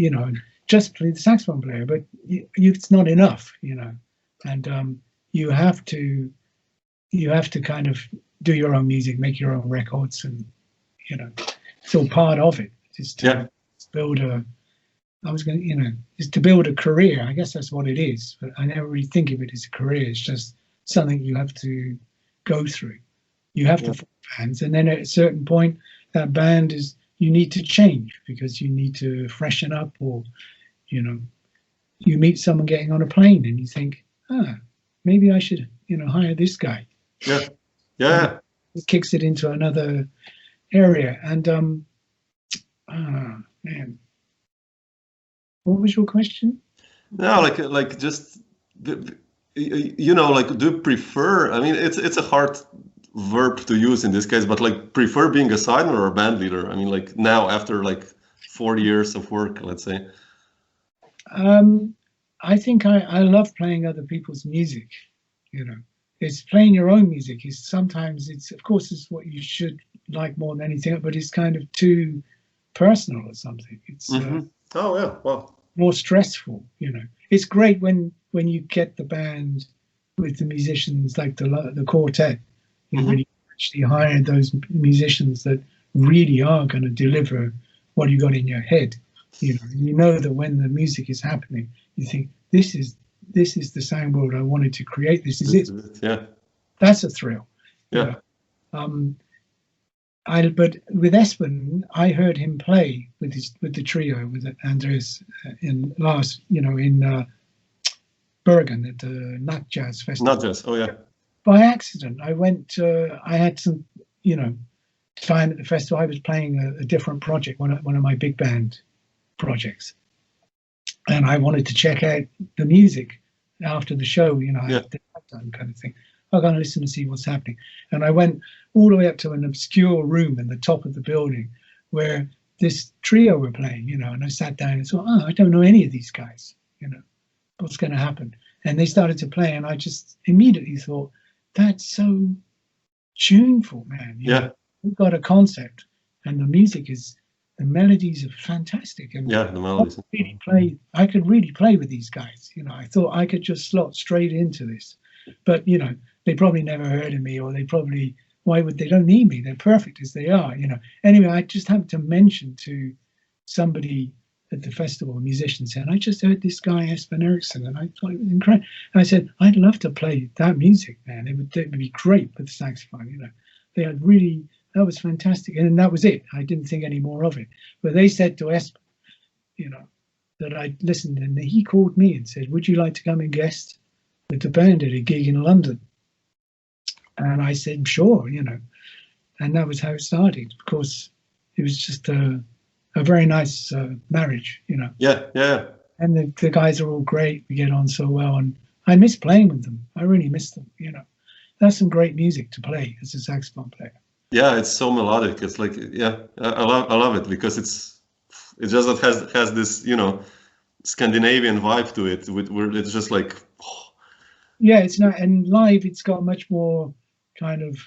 [SPEAKER 3] just play the saxophone player. But it's not enough, and you have to kind of do your own music, make your own records, and it's all part of it. Just to build is to build a career. I guess that's what it is, but I never really think of it as a career. It's just something you have to go through. You have to form bands, and then at a certain point, that band you need to change, because you need to freshen up, or you meet someone getting on a plane and you think, maybe I should, hire this guy.
[SPEAKER 2] Yeah. Yeah.
[SPEAKER 3] It kicks it into another area. And man, what was your question?
[SPEAKER 2] No, like just like, do you prefer? I mean, it's a hard verb to use in this case, but like prefer being a sideman or a band leader? I mean, like now after like 40 years of work, let's say.
[SPEAKER 3] I think I love playing other people's music. It's playing your own music is sometimes of course it's what you should like more than anything, but it's kind of too personal or something. It's
[SPEAKER 2] oh yeah, well,
[SPEAKER 3] more stressful. It's great when you get the band with the musicians like the quartet. When you actually hire those musicians that really are going to deliver what you got in your head. You know that when the music is happening, you think this is the sound world I wanted to create. This is it.
[SPEAKER 2] Yeah,
[SPEAKER 3] that's a thrill.
[SPEAKER 2] Yeah.
[SPEAKER 3] But with Espen, I heard him play with the trio with Andres in Bergen at the Nat Jazz Festival.
[SPEAKER 2] Nat Jazz, oh yeah.
[SPEAKER 3] By accident, I went. I had some, time at the festival. I was playing a different project, one of my big band projects, and I wanted to check out the music after the show. That kind of thing. I'm going to listen and see what's happening. And I went all the way up to an obscure room in the top of the building where this trio were playing. And I sat down and thought, I don't know any of these guys. What's going to happen? And they started to play, and I just immediately thought, that's so tuneful, man. We've got a concept, and the melodies are fantastic. And
[SPEAKER 2] the melodies.
[SPEAKER 3] I could really play with these guys. I thought I could just slot straight into this, but they probably never heard of me, or they don't need me. They're perfect as they are. Anyway, I just happened to mention to somebody at the festival, a musician, said, I just heard this guy Espen Eriksen, and I thought it was incredible. And I said, I'd love to play that music, man. It would be great with the saxophone. They had really, that was fantastic, and that was it. I didn't think any more of it. But they said to Espen, that I listened, and he called me and said, would you like to come and guest with the band at a gig in London? And I said, sure, and that was how it started. Of course, it was just a very nice marriage,
[SPEAKER 2] Yeah.
[SPEAKER 3] And the guys are all great. We get on so well, and I miss playing with them. I really miss them. That's some great music to play as a saxophone player.
[SPEAKER 2] Yeah, it's so melodic. It's like, I love it because it just has this Scandinavian vibe to it. Where it's just like,
[SPEAKER 3] yeah, it's not. And live, it's got much more kind of.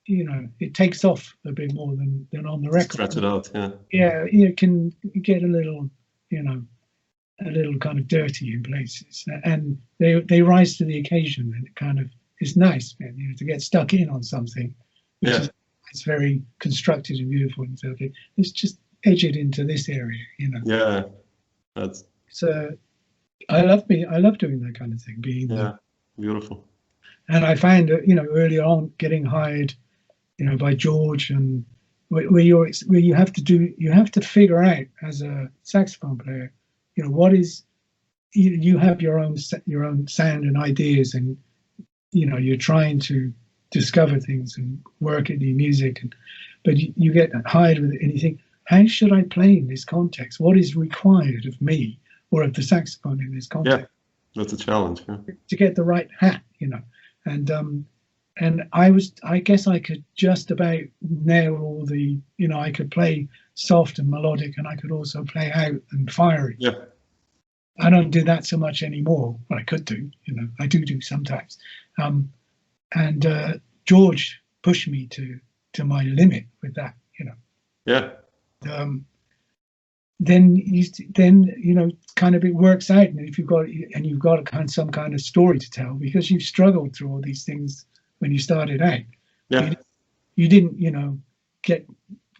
[SPEAKER 3] It takes off a bit more than on the record.
[SPEAKER 2] Stretch it out, yeah.
[SPEAKER 3] Yeah, it can get a little, a little kind of dirty in places, and they rise to the occasion, and it kind of is nice, man. To get stuck in on something, which is it's very constructed and beautiful, and so okay, let's just edge it into this area,
[SPEAKER 2] Yeah, that's.
[SPEAKER 3] So, I love doing that kind of thing, being
[SPEAKER 2] beautiful.
[SPEAKER 3] And I find that early on getting hired. By George, and where you have to figure out as a saxophone player, what is you have your own sound and ideas, and you're trying to discover things and work at the music, but you get hired with it and you think, how should I play in this context? What is required of me or of the saxophone in this context?
[SPEAKER 2] Yeah, that's a challenge. Yeah.
[SPEAKER 3] To get the right hat, and I guess I could just about nail all the, I could play soft and melodic, and I could also play out and fiery.
[SPEAKER 2] Yeah.
[SPEAKER 3] I don't do that so much anymore. Well, I could do, I do sometimes. And George pushed me to my limit with that,
[SPEAKER 2] Yeah.
[SPEAKER 3] Then kind of it works out, and if you've got some kind of story to tell, because you've struggled through all these things when you started out.
[SPEAKER 2] Yeah.
[SPEAKER 3] You didn't, get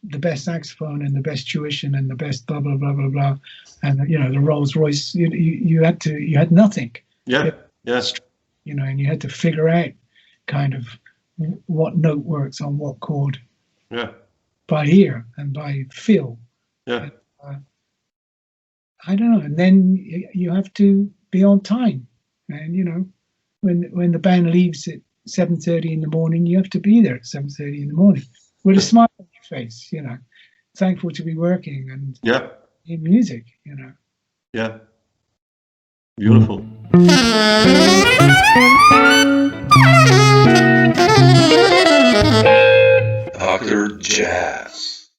[SPEAKER 3] the best saxophone and the best tuition and the best blah blah blah blah blah, and the Rolls Royce. You had nothing.
[SPEAKER 2] Yeah.
[SPEAKER 3] And you had to figure out kind of what note works on what chord.
[SPEAKER 2] Yeah.
[SPEAKER 3] By ear and by feel.
[SPEAKER 2] Yeah.
[SPEAKER 3] I don't know. And then you have to be on time. And, when the band leaves at 7:30 in the morning, you have to be there at 7:30 in the morning with a smile on your face, thankful to be working and in music,
[SPEAKER 2] Yeah. Beautiful.
[SPEAKER 1] Dr. Jazz.